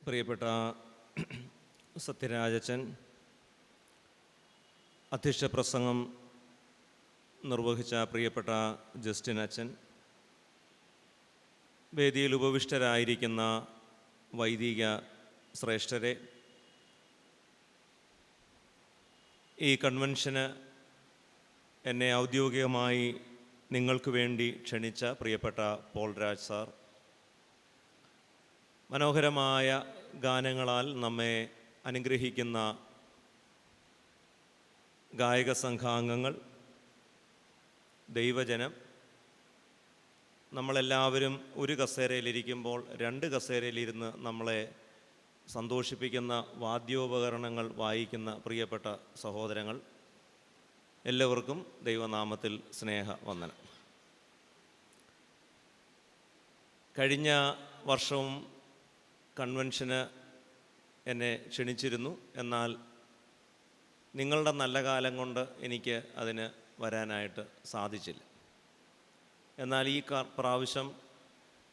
പ്രിയപ്പെട്ട സത്യരാജച്ചൻ, അധ്യക്ഷ പ്രസംഗം നിർവഹിച്ച പ്രിയപ്പെട്ട ജസ്റ്റിൻ അച്ഛൻ, വേദിയിൽ ഉപവിഷ്ടരായിരിക്കുന്ന വൈദിക ശ്രേഷ്ഠരെ, ഈ കൺവെൻഷന് എന്നെ ഔദ്യോഗികമായി നിങ്ങൾക്ക് വേണ്ടി ക്ഷണിച്ച പ്രിയപ്പെട്ട പോൾ രാജ് സാർ, മനോഹരമായ ഗാനങ്ങളാൽ നമ്മെ അനുഗ്രഹിക്കുന്ന ഗായക സംഘാംഗങ്ങൾ, ദൈവജനം, നമ്മളെല്ലാവരും ഒരു കസേരയിലിരിക്കുമ്പോൾ രണ്ട് കസേരയിലിരുന്ന് നമ്മളെ സന്തോഷിപ്പിക്കുന്ന വാദ്യോപകരണങ്ങൾ വായിക്കുന്ന പ്രിയപ്പെട്ട സഹോദരങ്ങൾ, എല്ലാവർക്കും ദൈവനാമത്തിൽ സ്നേഹവന്ദനം. കഴിഞ്ഞ വർഷവും കൺവെൻഷന് എന്നെ ക്ഷണിച്ചിരുന്നു. എന്നാൽ നിങ്ങളുടെ നല്ല കാലം കൊണ്ട് എനിക്ക് അതിന് വരാനായിട്ട് സാധിച്ചില്ല. എന്നാൽ ഈ പ്രാവശ്യം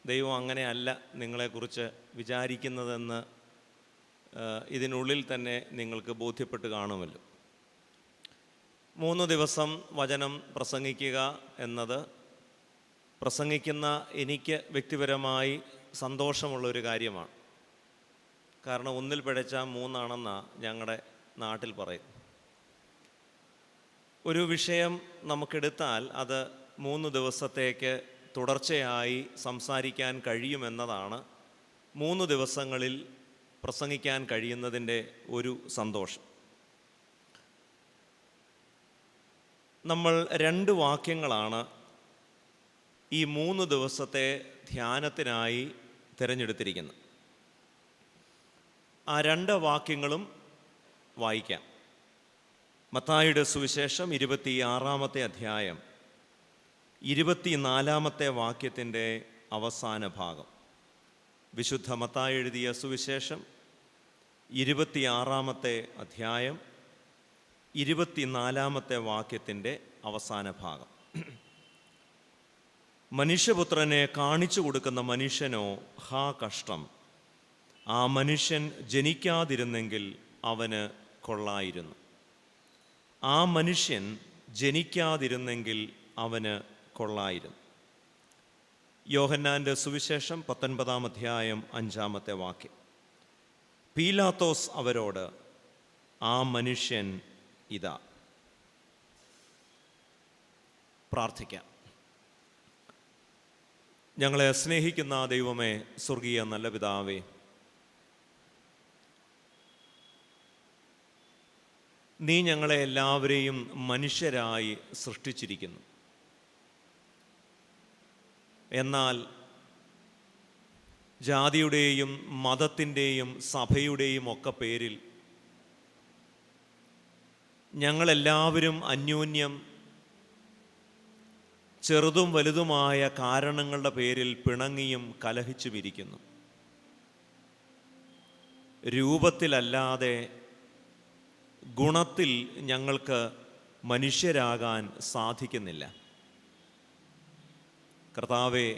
ദൈവം അങ്ങനെയല്ല നിങ്ങളെക്കുറിച്ച് വിചാരിക്കുന്നതെന്ന് ഇതിനുള്ളിൽ തന്നെ നിങ്ങൾക്ക് ബോധ്യപ്പെട്ട് കാണുമല്ലോ. 3 ദിവസം വചനം പ്രസംഗിക്കുക എന്നത് പ്രസംഗിക്കുന്ന എനിക്ക് വ്യക്തിപരമായി സന്തോഷമുള്ളൊരു കാര്യമാണ്. കാരണം 1 പിഴച്ച 3 ഞങ്ങളുടെ നാട്ടിൽ പറയും. ഒരു വിഷയം നമുക്കെടുത്താൽ അത് 3 ദിവസത്തേക്ക് തുടർച്ചയായി സംസാരിക്കാൻ കഴിയുമെന്നതാണ് 3 ദിവസങ്ങളിൽ പ്രസംഗിക്കാൻ കഴിയുന്നതിൻ്റെ ഒരു സന്തോഷം. നമ്മൾ 2 വാക്യങ്ങളാണ് ഈ 3 ദിവസത്തെ ധ്യാനത്തിനായി തിരഞ്ഞെടുത്തിരിക്കുന്നത്. ആ 2 വാക്യങ്ങളും വായിക്കാം. മത്തായിയുടെ സുവിശേഷം 26-ാമത്തെ അധ്യായം 24-ാമത്തെ വാക്യത്തിൻ്റെ അവസാന ഭാഗം. വിശുദ്ധ മത്തായി എഴുതിയ സുവിശേഷം 26-ാമത്തെ അധ്യായം 24-ാമത്തെ വാക്യത്തിൻ്റെ അവസാന ഭാഗം. മനുഷ്യപുത്രനെ കാണിച്ചു കൊടുക്കുന്ന മനുഷ്യനോ ഹാ കഷ്ടം, ആ മനുഷ്യൻ ജനിക്കാതിരുന്നെങ്കിൽ അവന് കൊള്ളായിരുന്നു. ആ മനുഷ്യൻ ജനിക്കാതിരുന്നെങ്കിൽ അവന് കൊള്ളായിരുന്നു. യോഹന്നാൻ്റെ സുവിശേഷം 19-ാം അധ്യായം 5-ാമത്തെ വാക്യം. പീലാത്തോസ് അവരോട്, ആ മനുഷ്യൻ ഇതാ. പ്രാർത്ഥിക്കാം. ഞങ്ങളെ സ്നേഹിക്കുന്ന ദൈവമേ, സ്വർഗീയ നല്ല പിതാവേ, നീ ഞങ്ങളെ എല്ലാവരെയും മനുഷ്യരായി സൃഷ്ടിച്ചിരിക്കുന്നു. എന്നാൽ ജാതിയുടെയും മതത്തിൻ്റെയും സഭയുടെയും ഒക്കെ പേരിൽ ഞങ്ങളെല്ലാവരും അന്യോന്യം ചെറുതും വലുതുമായ കാരണങ്ങളുടെ പേരിൽ പിണങ്ങിയും കലഹിച്ചും ഇരിക്കുന്നു. രൂപത്തിലല്ലാതെ ഗുണത്തിൽ ഞങ്ങൾക്ക് മനുഷ്യരാകാൻ സാധിക്കുന്നില്ല. കർത്താവേ,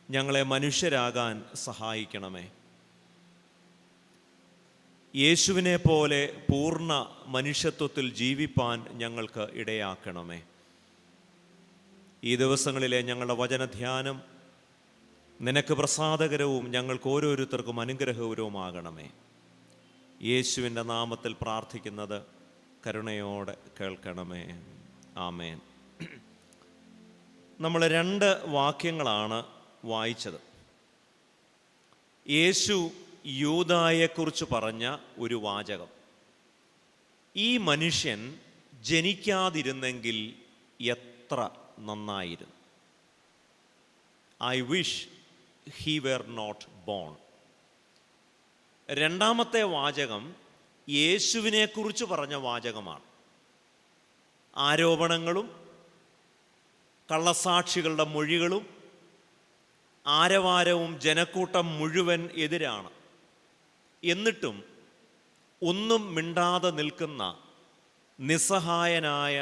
ഞങ്ങളെ മനുഷ്യരാകാൻ സഹായിക്കണമേ. യേശുവിനെ പോലെ പൂർണ്ണ മനുഷ്യത്വത്തിൽ ജീവിപ്പാൻ ഞങ്ങൾക്ക് ഇടയാക്കണമേ. ഈ ദിവസങ്ങളിലെ ഞങ്ങളുടെ വചനധ്യാനം നിനക്ക് പ്രസാദകരവും ഞങ്ങൾക്ക് ഓരോരുത്തർക്കും അനുഗ്രഹകരവുമാകണമേ. യേശുവിൻ്റെ നാമത്തിൽ പ്രാർത്ഥിക്കുന്നത് കരുണയോടെ കേൾക്കണമേ. ആമേൻ. നമ്മൾ 2 വാക്യങ്ങളാണ് വായിച്ചത്. യേശു യൂദായെക്കുറിച്ച് പറഞ്ഞ ഒരു വാചകം, ഈ മനുഷ്യൻ ജനിക്കാതിരുന്നെങ്കിൽ എത്ര നന്നായിരുന്നു. I wish he were not born. 2-ാമത്തെ വാചകം യേശുവിനെക്കുറിച്ച് പറഞ്ഞ വാചകമാണ്. ആരോപണങ്ങളും കള്ളസാക്ഷികളുടെ മൊഴികളും ആരവാരവും ജനക്കൂട്ടം മുഴുവൻ എതിരാണ്. എന്നിട്ടും ഒന്നും മിണ്ടാതെ നിൽക്കുന്ന നിസ്സഹായനായ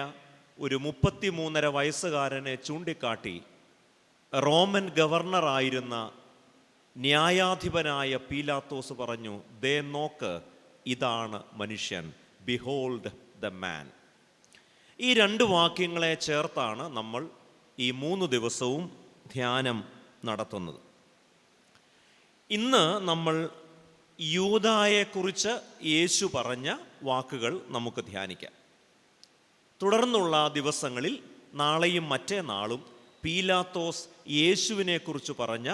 ഒരു 33.5 വയസ്സുകാരനെ ചൂണ്ടിക്കാട്ടി റോമൻ ഗവർണറായിരുന്ന ന്യായാധിപനായ പീലാത്തോസ് പറഞ്ഞു, ദേ നോക്ക്, ഇതാണ് മനുഷ്യൻ, ബിഹോൾഡ് ദ മാൻ. ഈ 2 വാക്യങ്ങളെ ചേർത്താണ് നമ്മൾ ഈ 3 ദിവസവും ധ്യാനം നടത്തുന്നത്. ഇന്ന് നമ്മൾ യൂദായെക്കുറിച്ച് യേശു പറഞ്ഞ വാക്കുകൾ നമുക്ക് ധ്യാനിക്കാം. തുടർന്നുള്ള ദിവസങ്ങളിൽ, നാളെയും മറ്റേനാളും, പീലാത്തോസ് യേശുവിനെക്കുറിച്ച് പറഞ്ഞ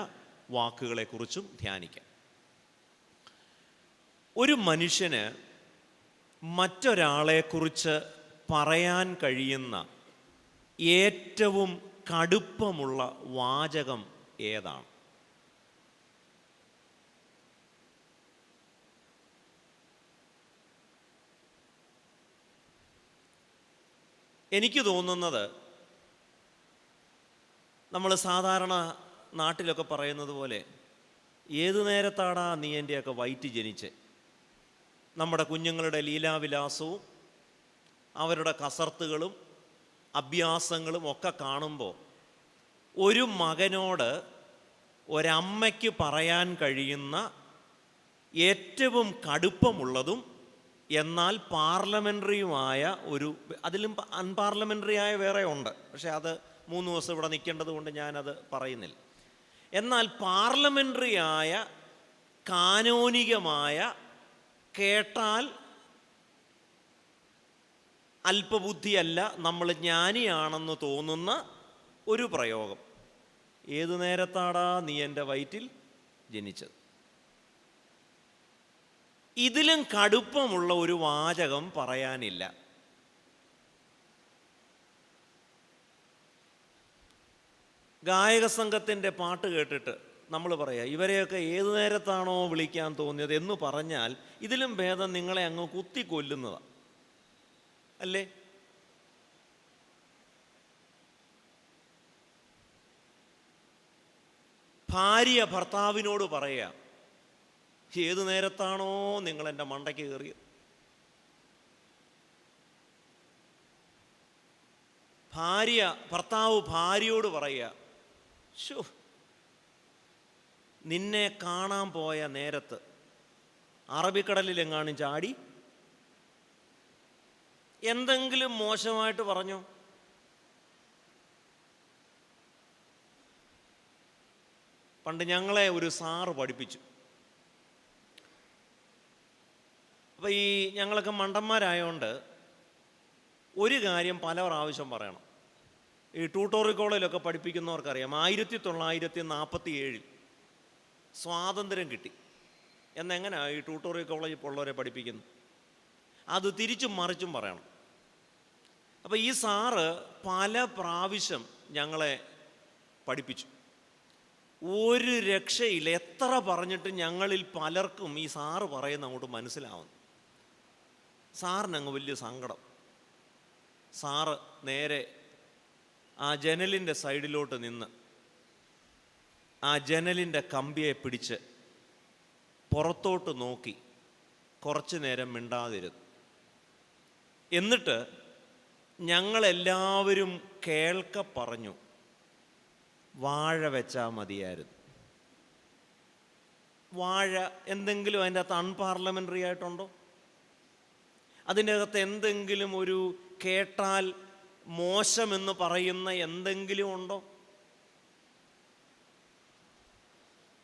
വാക്കുകളെക്കുറിച്ചും ധ്യാനിക്കാം. ഒരു മനുഷ്യന് മറ്റൊരാളെക്കുറിച്ച് പറയാൻ കഴിയുന്ന ഏറ്റവും കടുപ്പമുള്ള വാചകം ഏതാണ്? എനിക്ക് തോന്നുന്നത്, നമ്മൾ സാധാരണ നാട്ടിലൊക്കെ പറയുന്നത് പോലെ, ഏതു നേരത്താടാ നീ എൻ്റെയൊക്കെ വയറ്റി ജനിച്ച്. നമ്മുടെ കുഞ്ഞുങ്ങളുടെ ലീലാവിലാസവും അവരുടെ കസർത്തുകളും അഭ്യാസങ്ങളും ഒക്കെ കാണുമ്പോൾ ഒരു മകനോട് ഒരമ്മയ്ക്ക് പറയാൻ കഴിയുന്ന ഏറ്റവും കടുപ്പമുള്ളതും എന്നാൽ പാർലമെൻ്ററിയുമായ ഒരു, അതിലും അൺപാർലമെൻ്ററി ആയ വേറെ ഉണ്ട്, പക്ഷേ അത് 3 ദിവസം ഇവിടെ നിൽക്കേണ്ടത് കൊണ്ട് ഞാനത് പറയുന്നില്ല. എന്നാൽ പാർലമെൻ്ററി ആയ, കാനോനികമായ, കേട്ടാൽ അല്പബുദ്ധിയല്ല, നമ്മൾ ജ്ഞാനിയാണെന്ന് തോന്നുന്ന ഒരു പ്രയോഗം, ഏതു നേരത്താടാ നീ എൻ്റെ വയറ്റിൽ ജനിച്ചത്. ഇതിലും കടുപ്പമുള്ള ഒരു വാചകം പറയാനില്ല. ഗായക സംഘത്തിൻ്റെ പാട്ട് കേട്ടിട്ട് നമ്മൾ പറയാം, ഇവരെയൊക്കെ ഏതു നേരത്താണോ വിളിക്കാൻ തോന്നിയത് എന്ന് പറഞ്ഞാൽ ഇതിലും ഭേദം നിങ്ങളെ അങ്ങ് കുത്തിക്കൊല്ലുന്നതാണ്, അല്ലേ? ഭാര്യ ഭർത്താവിനോട് പറയുക, ഏതു നേരത്താണോ നിങ്ങൾ എൻ്റെ മണ്ടയ്ക്ക് കയറിയത്. ഭർത്താവ് ഭാര്യയോട് പറയുക, ശോ, നിന്നെ കാണാൻ പോയ നേരത്ത് അറബിക്കടലിലെങ്ങാനും ചാടി എന്തെങ്കിലും മോശമായിട്ട് പറഞ്ഞോ? പണ്ട് ഞങ്ങളെ ഒരു സാറ് പഠിപ്പിച്ചു. അപ്പോൾ ഈ ഞങ്ങളൊക്കെ മണ്ടന്മാരായതുകൊണ്ട് ഒരു കാര്യം പല പ്രാവശ്യം പറയണം. ഈ ട്യൂട്ടോറിയൽ കോളേജിലൊക്കെ പഠിപ്പിക്കുന്നവർക്കറിയാം, 1947 സ്വാതന്ത്ര്യം കിട്ടി എന്നെങ്ങനെയാണ് ഈ ട്യൂട്ടോറിയൽ കോളേജിൽ ഉള്ളവരെ പഠിപ്പിക്കുന്നത്? അത് തിരിച്ചും മറിച്ചും പറയണം. അപ്പോൾ ഈ സാറ് പല പ്രാവശ്യം ഞങ്ങളെ പഠിപ്പിച്ചു. ഒരു രക്ഷയില്ല. എത്ര പറഞ്ഞിട്ട് ഞങ്ങളിൽ പലർക്കും ഈ സാറ് പറയുന്ന അങ്ങോട്ട് മനസ്സിലാവുന്നു. സാറിനങ്ങ് വലിയ സങ്കടം. സാറ് നേരെ ആ ജനലിൻ്റെ സൈഡിലോട്ട് നിന്ന് ആ ജനലിൻ്റെ കമ്പിയെ പിടിച്ച് പുറത്തോട്ട് നോക്കി കുറച്ചു നേരം മിണ്ടാതിരുന്നു. എന്നിട്ട് ഞങ്ങളെല്ലാവരും കേൾക്ക പറഞ്ഞു, വാഴ വെച്ചാൽ മതിയായിരുന്നു. വാഴ എന്തെങ്കിലും അതിൻ്റെ അകത്ത് അൺപാർലമെൻ്ററി ആയിട്ടുണ്ടോ? അതിൻ്റെ അകത്ത് എന്തെങ്കിലും ഒരു കേട്ടാൽ മോശമെന്ന് പറയുന്ന എന്തെങ്കിലും ഉണ്ടോ?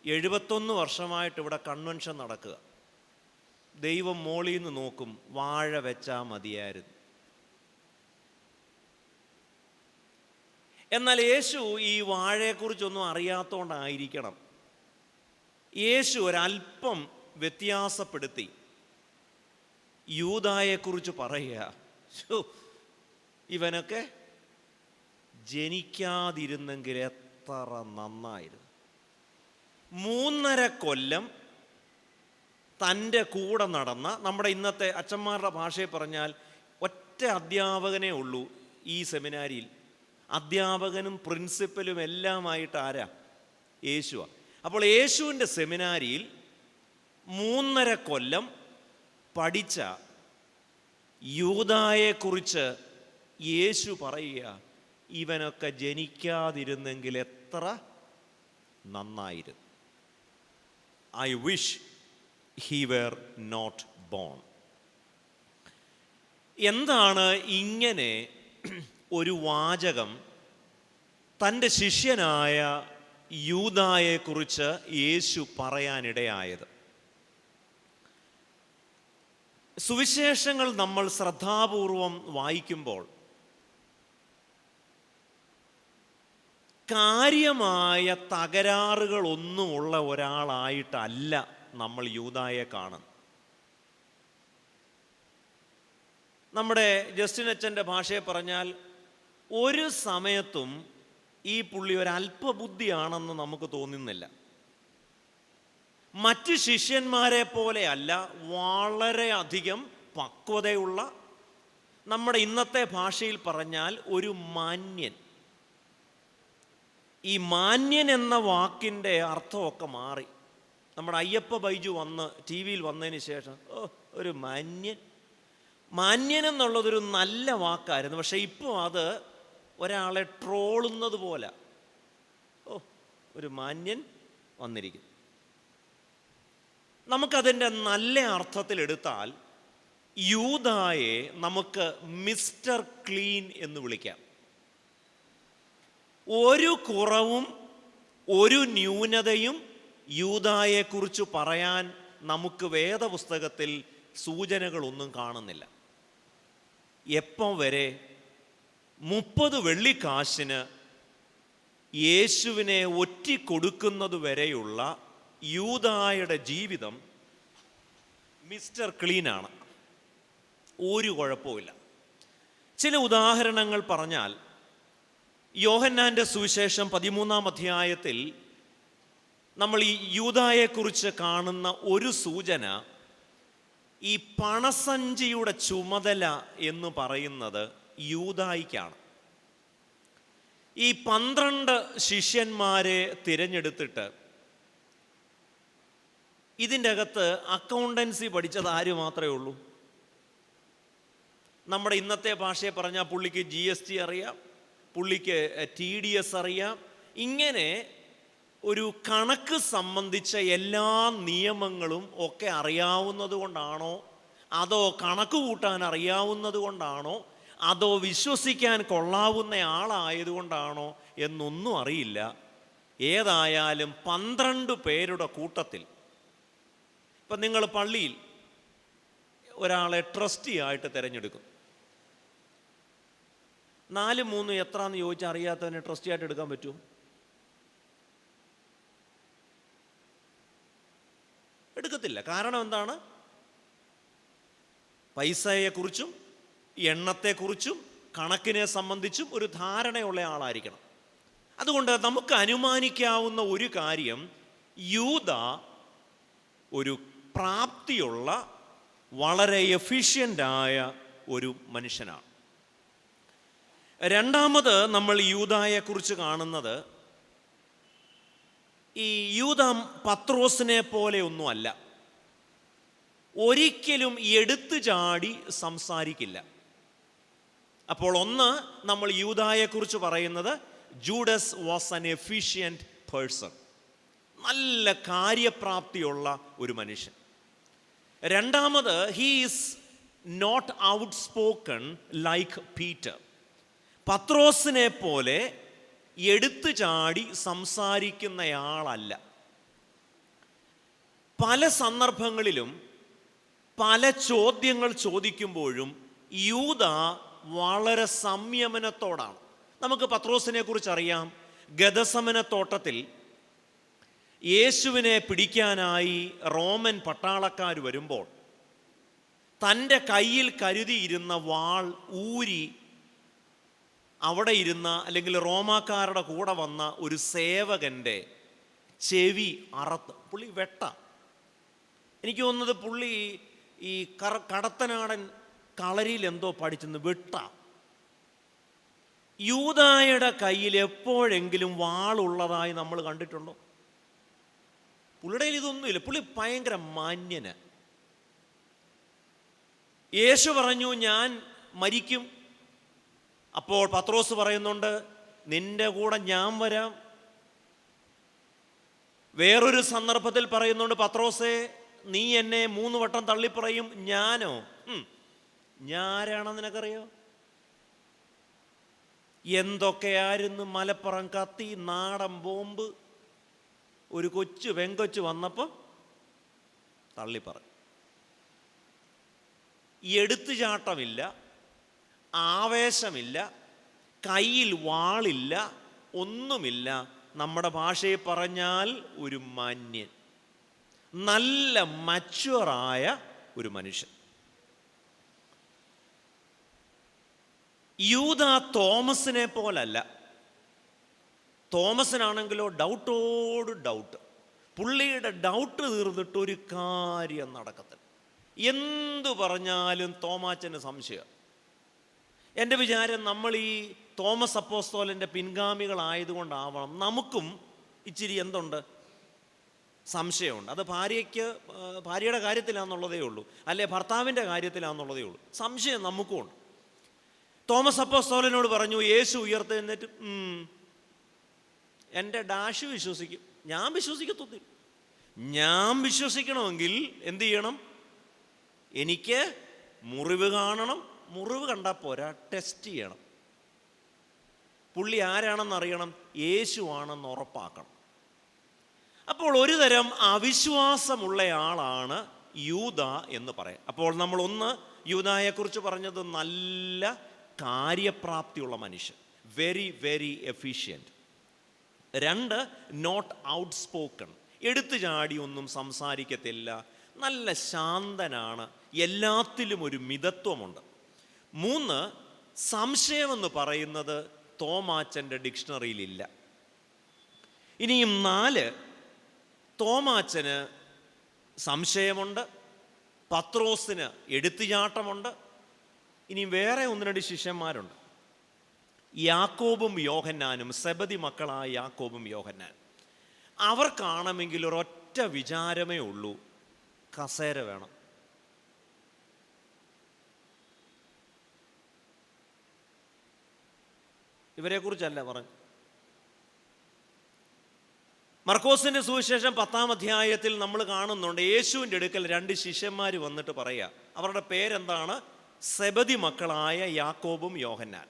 71 വർഷമായിട്ട് ഇവിടെ കൺവെൻഷൻ നടക്കുക. ദൈവം മോളിൽ നിന്ന് നോക്കും, വാഴ വെച്ചാൽ മതിയായിരുന്നു. എന്നാൽ യേശു ഈ വാഴയെക്കുറിച്ചൊന്നും അറിയാത്തതുകൊണ്ടായിരിക്കണം യേശു ഒരല്പം വ്യത്യാസപ്പെടുത്തി യൂദായെക്കുറിച്ച് പറയുക, ഇവനൊക്കെ ജനിക്കാതിരുന്നെങ്കിൽ എത്ര നന്നായിരുന്നു. 3.5 കൊല്ലം തൻ്റെ കൂടെ നടന്ന, നമ്മുടെ ഇന്നത്തെ അച്ഛന്മാരുടെ ഭാഷയിൽ പറഞ്ഞാൽ ഒറ്റ അധ്യാപകനേ ഉള്ളൂ ഈ സെമിനാരിയിൽ. അധ്യാപകനും പ്രിൻസിപ്പലും എല്ലാമായിട്ട് ആരാ? യേശുവാണ്. അപ്പോൾ യേശുവിൻ്റെ സെമിനാരിയിൽ 3.5 കൊല്ലം പഠിച്ച യൂദായെക്കുറിച്ച് യേശു പറയുക, ഇവനൊക്കെ ജനിക്കാതിരുന്നെങ്കിൽ എത്ര നന്നായിരുന്നു. I wish he were not born. എന്താണ് ഇങ്ങനെ ഒരു വാചകം തൻ്റെ ശിഷ്യനായ യൂദായെക്കുറിച്ച് യേശു പറയാനിടയായത്? സുവിശേഷങ്ങൾ നമ്മൾ ശ്രദ്ധാപൂർവം വായിക്കുമ്പോൾ കാര്യമായ തകരാറുകളൊന്നുമുള്ള ഒരാളായിട്ടല്ല നമ്മൾ യൂദായെ കാണുന്നത്. നമ്മുടെ ജസ്റ്റിൻ അച്ഛൻ്റെ ഭാഷയെ പറഞ്ഞാൽ ഒരു സമയത്തും ഈ പുള്ളി ഒരു അല്പബുദ്ധിയാണെന്ന് നമുക്ക് തോന്നുന്നില്ല. മറ്റ് ശിഷ്യന്മാരെ പോലെയല്ല, വളരെയധികം പക്വതയുള്ള, നമ്മുടെ ഇന്നത്തെ ഭാഷയിൽ പറഞ്ഞാൽ ഒരു മാന്യൻ. ഈ മാന്യൻ എന്ന വാക്കിൻ്റെ അർത്ഥമൊക്കെ മാറി. നമ്മുടെ അയ്യപ്പ ബൈജു വന്ന് ടി വിയിൽ വന്നതിന് ശേഷം ഒരു മാന്യൻ എന്നുള്ളതൊരു നല്ല വാക്കായിരുന്നു. പക്ഷെ ഇപ്പോൾ അത് ഒരാളെ ട്രോളുന്നത് പോലെ, ഒരു മാന്യൻ വന്നിരിക്കുന്നു. നമുക്കതിൻ്റെ നല്ല അർത്ഥത്തിൽ എടുത്താൽ യൂദായെ നമുക്ക് മിസ്റ്റർ ക്ലീൻ എന്ന് വിളിക്കാം. ഒരു കുറവും ഒരു ന്യൂനതയും യൂദായെക്കുറിച്ച് പറയാൻ നമുക്ക് വേദപുസ്തകത്തിൽ സൂചനകളൊന്നും കാണുന്നില്ല. എപ്പം വരെ 30 വെള്ളിക്കാശിന് യേശുവിനെ ഒറ്റിക്കൊടുക്കുന്നത് വരെയുള്ള യൂദായുടെ ജീവിതം മിസ്റ്റർ ക്ലീനാണ്, ഒരു കുഴപ്പമില്ല. ചില ഉദാഹരണങ്ങൾ പറഞ്ഞാൽ, യോഹന്നാൻ്റെ സുവിശേഷം 13-ാം അധ്യായത്തിൽ നമ്മൾ ഈ യൂദായെക്കുറിച്ച് കാണുന്ന ഒരു സൂചന, ഈ പണസഞ്ചിയുടെ ചുമതല എന്ന് പറയുന്നത് യൂദായിക്കാണ്. ഈ 12 ശിഷ്യന്മാരെ തിരഞ്ഞെടുത്തിട്ട് ഇതിൻ്റെ അകത്ത് അക്കൗണ്ടൻസി പഠിച്ചത് ആര് മാത്രമേ ഉള്ളൂ? നമ്മുടെ ഇന്നത്തെ ഭാഷയെ പറഞ്ഞാൽ പുള്ളിക്ക് GST അറിയാം, പുള്ളിക്ക് TDS അറിയാം. ഇങ്ങനെ ഒരു കണക്ക് സംബന്ധിച്ച എല്ലാ നിയമങ്ങളും ഒക്കെ അറിയാവുന്നത് കൊണ്ടാണോ, അതോ കണക്ക് കൂട്ടാൻ അറിയാവുന്നത് കൊണ്ടാണോ, അതോ വിശ്വസിക്കാൻ കൊള്ളാവുന്ന ആളായതുകൊണ്ടാണോ എന്നൊന്നും അറിയില്ല. ഏതായാലും 12 പേരുടെ കൂട്ടത്തിൽ ഇപ്പം നിങ്ങൾ പള്ളിയിൽ ഒരാളെ ട്രസ്റ്റി ആയിട്ട് തിരഞ്ഞെടുക്കും. 4, 3 എത്രയെന്ന് ചോദിച്ചാൽ അറിയാത്തവനെ ട്രസ്റ്റി ആയിട്ട് എടുക്കാൻ പറ്റുമോ? എടുക്കത്തില്ല. കാരണം എന്താണ്? പൈസയെക്കുറിച്ചും എണ്ണത്തെക്കുറിച്ചും കണക്കിനെ സംബന്ധിച്ചും ഒരു ധാരണയുള്ള ആളായിരിക്കണം. അതുകൊണ്ട് നമുക്ക് അനുമാനിക്കാവുന്ന ഒരു കാര്യം, യൂദാ ഒരു പ്രാപ്തിയുള്ള വളരെ എഫിഷ്യൻ്റായ ഒരു മനുഷ്യനാണ്. രണ്ടാമത് നമ്മൾ യൂദായെക്കുറിച്ച് കാണുന്നത്, ഈ യൂദാ പത്രോസിനെ പോലെ ഒന്നുമല്ല. ഒരിക്കലും എടുത്തു ചാടി സംസാരിക്കില്ല. അപ്പോൾ ഒന്ന്, നമ്മൾ യൂദായെക്കുറിച്ച് പറയുന്നത്, Judas was an efficient person, നല്ല കാര്യപ്രാപ്തിയുള്ള ഒരു മനുഷ്യൻ. രണ്ടാമത്, he is not outspoken like Peter. പത്രോസിനെ പോലെ എടുത്തു ചാടി സംസാരിക്കുന്നയാളല്ല. പല സന്ദർഭങ്ങളിലും പല ചോദ്യങ്ങൾ ചോദിക്കുമ്പോഴും യൂദാ വളരെ സംയമനത്തോടാണ്. നമുക്ക് പത്രോസിനെ കുറിച്ച് അറിയാം. ഗദസമന തോട്ടത്തിൽ യേശുവിനെ പിടിക്കാനായി റോമൻ പട്ടാളക്കാർ വരുമ്പോൾ തൻ്റെ കയ്യിൽ കരുതിയിരുന്ന വാൾ ഊരി അവിടെ ഇരുന്ന, അല്ലെങ്കിൽ റോമാക്കാരുടെ കൂടെ വന്ന ഒരു സേവകൻ്റെ ചെവി അറത്ത് പുള്ളി എനിക്ക് തോന്നുന്നത് പുള്ളി ഈ കടത്തനാടൻ കളരിയിൽ എന്തോ പഠിച്ചെന്ന് യൂദായുടെ കയ്യിൽ എപ്പോഴെങ്കിലും വാളുള്ളതായി നമ്മൾ കണ്ടിട്ടുണ്ടോ? പുള്ളിയുടെ ഇതൊന്നുമില്ല. പുള്ളി ഭയങ്കര മാന്യന്. യേശു പറഞ്ഞു, ഞാൻ മരിക്കും. അപ്പോൾ പത്രോസ് പറയുന്നുണ്ട്, നിന്റെ കൂടെ ഞാൻ വരാം. വേറൊരു സന്ദർഭത്തിൽ പറയുന്നുണ്ട്, പത്രോസേ, നീ എന്നെ 3 വട്ടം തള്ളിപ്പറയും, ഞാനോ? ഞാനാണെന്ന് നിനക്കറിയോ? എന്തൊക്കെയായിരുന്നു മലപ്പുറം കത്തി, നാടൻ ബോംബ്. ഒരു വെങ്കൊച്ച് വന്നപ്പോൾ തള്ളിപ്പറയും. എടുത്തുചാട്ടമില്ല, ആവേശമില്ല, കയ്യിൽ വാളില്ല, ഒന്നുമില്ല. നമ്മുടെ ഭാഷയിൽ പറഞ്ഞാൽ ഒരു മാന്യൻ, നല്ല മച്വറായ ഒരു മനുഷ്യൻ. യൂദ തോമസിനെ പോലല്ല. തോമസിനാണെങ്കിലോ ഡൗട്ടോട് ഡൗട്ട്. പുള്ളിയുടെ ഡൗട്ട് തീർന്നിട്ട് ഒരു കാര്യം നടക്കത്തില്ല. എന്തു പറഞ്ഞാലും തോമാച്ചന് സംശയം. എൻ്റെ വിചാരം, നമ്മൾ ഈ തോമസ് അപ്പോസ്തലൻ്റെ പിൻഗാമികളായതുകൊണ്ടാവണം നമുക്കും ഇച്ചിരി എന്തുണ്ട്, സംശയമുണ്ട്. അത് ഭാര്യയുടെ കാര്യത്തിലാണെന്നുള്ളതേ ഉള്ളൂ, അല്ലെ ഭർത്താവിൻ്റെ കാര്യത്തിലാണെന്നുള്ളതേ ഉള്ളൂ. സംശയം നമുക്കുമുണ്ട്. തോമസ് അപ്പോസ്തലനോട് പറഞ്ഞു, യേശു ഉയർത്തെഴുന്നേറ്റ്. എൻ്റെ ഡാഷ് വിശ്വസിക്കും, ഞാൻ വിശ്വസിക്കത്തൊന്നില്ല. ഞാൻ വിശ്വസിക്കണമെങ്കിൽ എന്തു ചെയ്യണം? എനിക്ക് മുറിവ് കാണണം. മുറിവ് കണ്ടാൽ പോരാ, ടെസ്റ്റ് ചെയ്യണം. പുള്ളി ആരാണെന്ന് അറിയണം, യേശു ആണെന്ന് ഉറപ്പാക്കണം. അപ്പോൾ ഒരു തരം അവിശ്വാസമുള്ളയാളാണ് യൂദ എന്ന് പറയാം. അപ്പോൾ നമ്മൾ യൂദായെക്കുറിച്ച് പറഞ്ഞത് നല്ല കാര്യപ്രാപ്തിയുള്ള മനുഷ്യൻ, very very efficient. 2, not outspoken, എടുത്തു ചാടി ഒന്നും സംസാരിക്കത്തില്ല, നല്ല ശാന്തനാണ്, എല്ലാത്തിലും ഒരു മിതത്വമുണ്ട്. 3, സംശയമെന്ന് പറയുന്നത് തോമാച്ചൻ്റെ ഡിക്ഷണറിയിലില്ല. ഇനിയും 4, തോമാച്ചന് സംശയമുണ്ട്, പത്രോസിന് എടുത്തുചാട്ടമുണ്ട്. ഇനി വേറെ 1-2 ശിഷ്യന്മാരുണ്ട്, യാക്കോബും യോഹന്നാനും, സെബദി മക്കളായ യാക്കോബും യോഹന്നാൻ. അവർക്കാണെങ്കിൽ ഒരൊറ്റ വിചാരമേ ഉള്ളൂ, കസേര വേണം. ഇവരെക്കുറിച്ചല്ല പറഞ്ഞു. മർക്കോസിൻ്റെ സുവിശേഷം 10-ാം അധ്യായത്തിൽ നമ്മൾ കാണുന്നുണ്ട്, യേശുവിൻ്റെ അടുക്കൽ 2 ശിഷ്യന്മാർ വന്നിട്ട് പറയുക. അവരുടെ പേരെന്താണ്? സെബദി മക്കളായ യാക്കോബും യോഹന്നാൻ.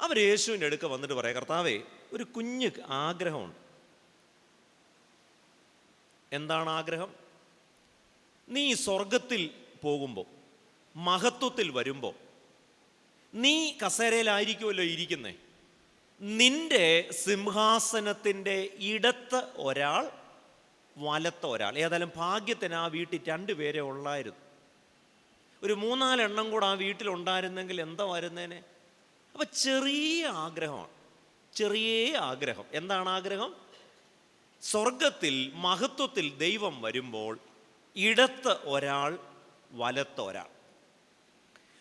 അവർ യേശുവിൻ്റെ അടുക്ക വന്നിട്ട് പറയാം, കർത്താവേ, ഒരു കുഞ്ഞ് ആഗ്രഹമുണ്ട്. എന്താണ് ആഗ്രഹം? നീ സ്വർഗത്തിൽ പോകുമ്പോൾ, മഹത്വത്തിൽ വരുമ്പോൾ, നീ കസേരയിലായിരിക്കുമല്ലോ ഇരിക്കുന്നേ, നിന്റെ സിംഹാസനത്തിൻ്റെ ഇടത്ത് ഒരാൾ, വലത്ത് ഒരാൾ. ഏതായാലും ഭാഗ്യത്തിന് ആ വീട്ടിൽ 2 പേരെ ഉള്ളായിരുന്നു. ഒരു 3-4 എണ്ണം കൂടെ ആ വീട്ടിലുണ്ടായിരുന്നെങ്കിൽ എന്താ വരുന്നേനെ? അപ്പം ചെറിയ ആഗ്രഹമാണ്, ചെറിയ ആഗ്രഹം. എന്താണ് ആഗ്രഹം? സ്വർഗത്തിൽ മഹത്വത്തിൽ ദൈവം വരുമ്പോൾ ഇടത്ത് ഒരാൾ, വലത്ത് ഒരാൾ.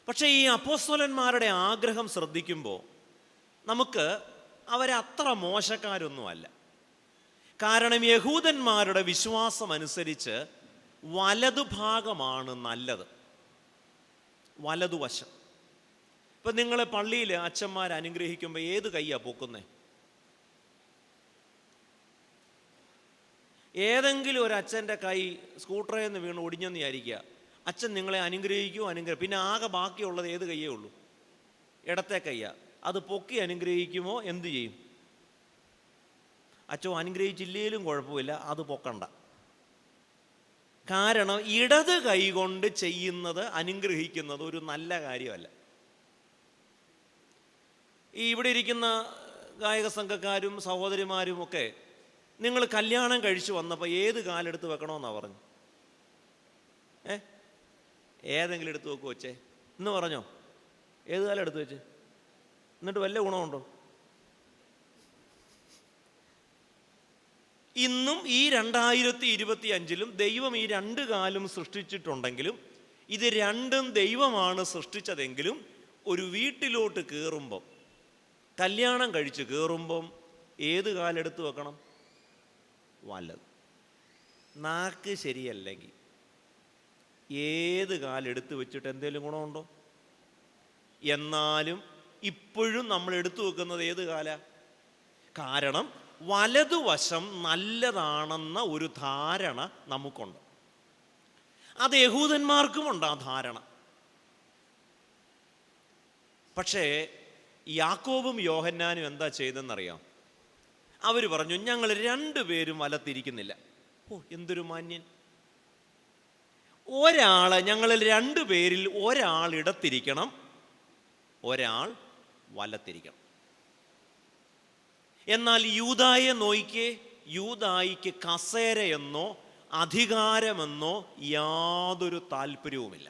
പക്ഷേ ഈ അപ്പോസ്തലന്മാരുടെ ആഗ്രഹം ശ്രദ്ധിക്കുമ്പോൾ നമുക്ക് അവരത്ര മോശക്കാരൊന്നുമല്ല. കാരണം യഹൂദന്മാരുടെ വിശ്വാസം അനുസരിച്ച് വലതുഭാഗമാണ് നല്ലത്, വലതുവശം. ഇപ്പം നിങ്ങളെ പള്ളിയിൽ അച്ഛന്മാർ അനുഗ്രഹിക്കുമ്പോൾ ഏത് കൈയാണ് പൊക്കുന്നേ? ഏതെങ്കിലും ഒരു അച്ഛൻ്റെ കൈ സ്കൂട്ടറിൽ നിന്ന് വീണ് ഒടിഞ്ഞെന്ന് വിചാരിക്കുക, അച്ഛൻ നിങ്ങളെ അനുഗ്രഹിക്കുമോ? പിന്നെ ആകെ ബാക്കിയുള്ളത് ഏത് കയ്യേ ഉള്ളൂ? ഇടത്തെ കയ്യാ. അത് പൊക്കി അനുഗ്രഹിക്കുമോ? എന്തു ചെയ്യും? അച്ഛൻ അനുഗ്രഹിച്ചില്ലേലും കുഴപ്പമില്ല, അത് പൊക്കണ്ട. കാരണം ഇടത് കൈ കൊണ്ട് ചെയ്യുന്നത്, അനുഗ്രഹിക്കുന്നത് ഒരു നല്ല കാര്യമല്ല. ഈ ഇവിടെ ഇരിക്കുന്ന ഗായക സംഘക്കാരും സഹോദരിമാരും ഒക്കെ, നിങ്ങൾ കല്യാണം കഴിച്ചു വന്നപ്പോൾ ഏത് കാലെടുത്ത് വെക്കണമെന്നാണ് പറഞ്ഞു? ഏതെങ്കിലും എടുത്ത് വെക്കു വെച്ചേ എന്ന് പറഞ്ഞോ? ഏത് കാലം എടുത്ത് വെച്ച്? എന്നിട്ട് വല്ല ഗുണമുണ്ടോ? ഇന്നും ഈ 2025-ലും ദൈവം ഈ 2 കാലും സൃഷ്ടിച്ചിട്ടുണ്ടെങ്കിലും, ഇത് 2ഉം ദൈവമാണ് സൃഷ്ടിച്ചതെങ്കിലും, ഒരു വീട്ടിലോട്ട് കയറുമ്പം, കല്യാണം കഴിച്ച് കയറുമ്പം ഏത് കാലെടുത്ത് വെക്കണം? വലത്. നാക്ക് ശരിയല്ലെങ്കിൽ ഏത് കാലെടുത്ത് വെച്ചിട്ട് എന്തെങ്കിലും ഗുണമുണ്ടോ? എന്നാലും ഇപ്പോഴും നമ്മൾ എടുത്തു വെക്കുന്നത് ഏത് കാല? കാരണം വലതുവശം നല്ലതാണെന്ന ഒരു ധാരണ നമുക്കുണ്ട്. അത് യഹൂദന്മാർക്കുമുണ്ട് ആ ധാരണ. പക്ഷേ യാക്കോബും യോഹന്നാനും എന്താ ചെയ്തെന്നറിയാം? അവർ പറഞ്ഞു, ഞങ്ങൾ രണ്ടുപേരും വലത്തിരിക്കുന്നില്ല. എന്തൊരു മാന്യൻ! ഞങ്ങളിൽ രണ്ടുപേരിൽ ഒരാൾ ഇടത്തിരിക്കണം, ഒരാൾ വലത്തിരിക്കണം. എന്നാൽ യൂദായെ നോയിക്കേ, യൂദായിക്ക് കസേരയെന്നോ അധികാരമെന്നോ യാതൊരു താല്പര്യവുമില്ല.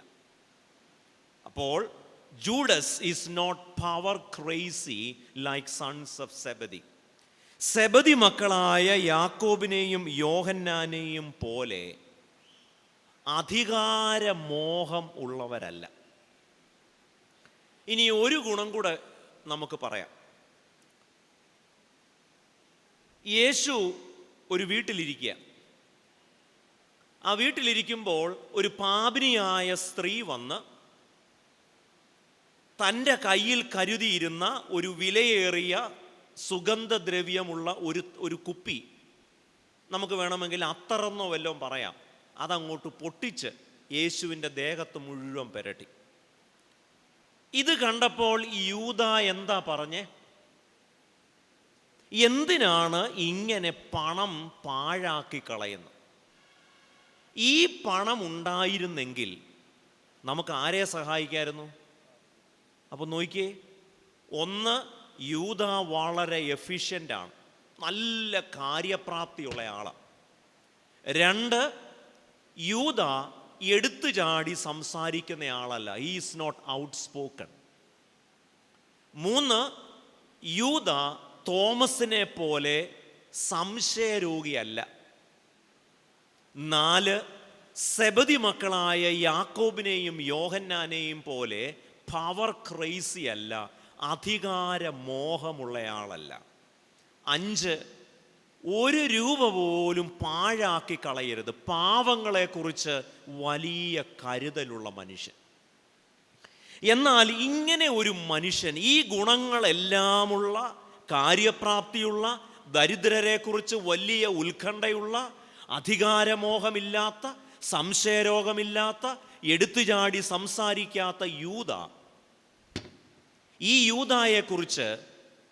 അപ്പോൾ Judas is not power crazy like sons of Zebedee. Zebedee മക്കളായ യാക്കോബിനെയും യോഹന്നാനെയും പോലെ അധികാരമോഹം ഉള്ളവരല്ല. ഇനി ഒരു ഗുണം കൂടെ നമുക്ക് പറയാം. യേശു ഒരു വീട്ടിലിരിക്കുക. ആ വീട്ടിലിരിക്കുമ്പോൾ ഒരു പാപിനിയായ സ്ത്രീ വന്ന് തൻ്റെ കയ്യിൽ കരുതിയിരുന്ന ഒരു വിലയേറിയ സുഗന്ധദ്രവ്യമുള്ള ഒരു കുപ്പി, നമുക്ക് വേണമെങ്കിൽ അത്തറന്നോ വല്ലതും പറയാം, അതങ്ങോട്ട് പൊട്ടിച്ച് യേശുവിൻ്റെ ദേഹത്ത് മുഴുവൻ പുരട്ടി. ഇത് കണ്ടപ്പോൾ യൂദ എന്താ പറഞ്ഞേ? എന്തിനാണ് ഇങ്ങനെ പണം പാഴാക്കി കളയുന്നത്? ഈ പണം ഉണ്ടായിരുന്നെങ്കിൽ നമുക്ക് ആരെ സഹായിക്കായിരുന്നു? അപ്പോൾ നോക്കിയേ, ഒന്ന്, യൂദ വളരെ എഫിഷ്യൻ്റാണ്, നല്ല കാര്യപ്രാപ്തിയുള്ള ആളാണ്. രണ്ട്, യൂദ എടുത്തു ചാടി സംസാരിക്കുന്ന ആളല്ല, he is not outspoken. മൂന്ന്, യൂദ തോമസിനെ പോലെ സംശയരോഗിയല്ല. നാല്, സെബദി മക്കളായ യാക്കോബിനെയും യോഹന്നാനെയും പോലെ പവർ ക്രേസി അല്ല, അധികാരമോഹമുള്ളയാളല്ല. അഞ്ച്, ഒരു രൂപ പോലും പാഴാക്കി കളയരുത്, പാവങ്ങളെക്കുറിച്ച് വലിയ കരുതലുള്ള മനുഷ്യൻ. എന്നാൽ ഇങ്ങനെ ഒരു മനുഷ്യൻ, ഈ ഗുണങ്ങളെല്ലാമുള്ള, കാര്യപ്രാപ്തിയുള്ള, ദരിദ്രരെക്കുറിച്ച് വലിയ ഉത്കണ്ഠയുള്ള, അധികാരമോഹമില്ലാത്ത, സംശയരോഗമില്ലാത്ത, എടുത്തുചാടി സംസാരിക്കാത്ത യൂദ, ഈ യൂദായെക്കുറിച്ച്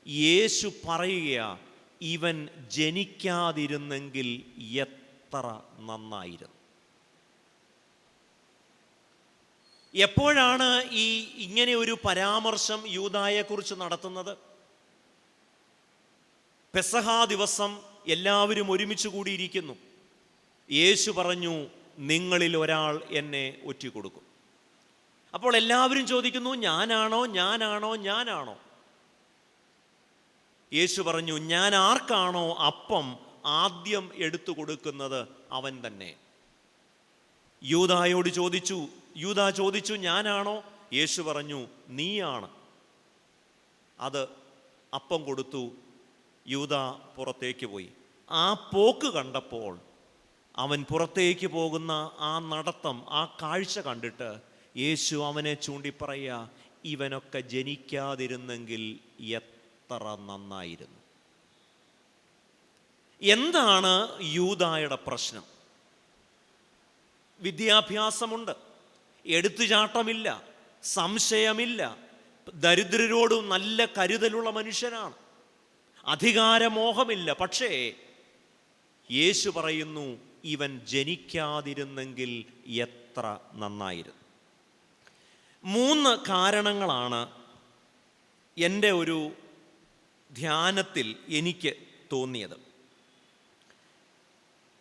യേശു പറയുക, ഇവൻ ജനിക്കാതിരുന്നെങ്കിൽ എത്ര നന്നായിരുന്നു. എപ്പോഴാണ് ഇങ്ങനെ ഒരു പരാമർശം യൂദായെക്കുറിച്ച് നടത്തുന്നത്? പെസഹ ദിവസം എല്ലാവരും ഒരുമിച്ച് കൂടിയിരിക്കുന്നു. യേശു പറഞ്ഞു, നിങ്ങളിൽ ഒരാൾ എന്നെ ഒറ്റിക്കൊടുക്കും. അപ്പോൾ എല്ലാവരും ചോദിക്കുന്നു, ഞാനാണോ ഞാനാണോ ഞാനാണോ? യേശു പറഞ്ഞു, ഞാൻ ആർക്കാണോ അപ്പം ആദ്യം എടുത്തു കൊടുക്കുന്നത് അവൻ തന്നെ. യൂദായോട് ചോദിച്ചു, യൂദാ ചോദിച്ചു, ഞാനാണോ? യേശു പറഞ്ഞു, നീയാണ്. അത് അപ്പം കൊടുത്തു. യൂദാ പുറത്തേക്ക് പോയി. ആ പോക്ക് കണ്ടപ്പോൾ, അവൻ പുറത്തേക്ക് പോകുന്ന ആ നടത്തം, ആ കാഴ്ച കണ്ടിട്ട് യേശു അവനെ ചൂണ്ടിപ്പറയുക, ഇവനൊക്കെ ജനിക്കാതിരുന്നെങ്കിൽ എത്ര നന്നായിരുന്നു. എന്താണ് യൂദായുടെ പ്രശ്നം? വിദ്യാഭ്യാസമുണ്ട്, എടുത്തുചാട്ടമില്ല, സംശയമില്ല, ദരിദ്രരോടും നല്ല കരുതലുള്ള മനുഷ്യനാണ്, അധികാരമോഹമില്ല. പക്ഷേ യേശു പറയുന്നു, ഇവൻ ജനിക്കാതിരുന്നെങ്കിൽ എത്ര നന്നായിരുന്നു. 3 കാരണങ്ങളാണ് എൻ്റെ ഒരു ധ്യാനത്തിൽ എനിക്ക് തോന്നിയത്.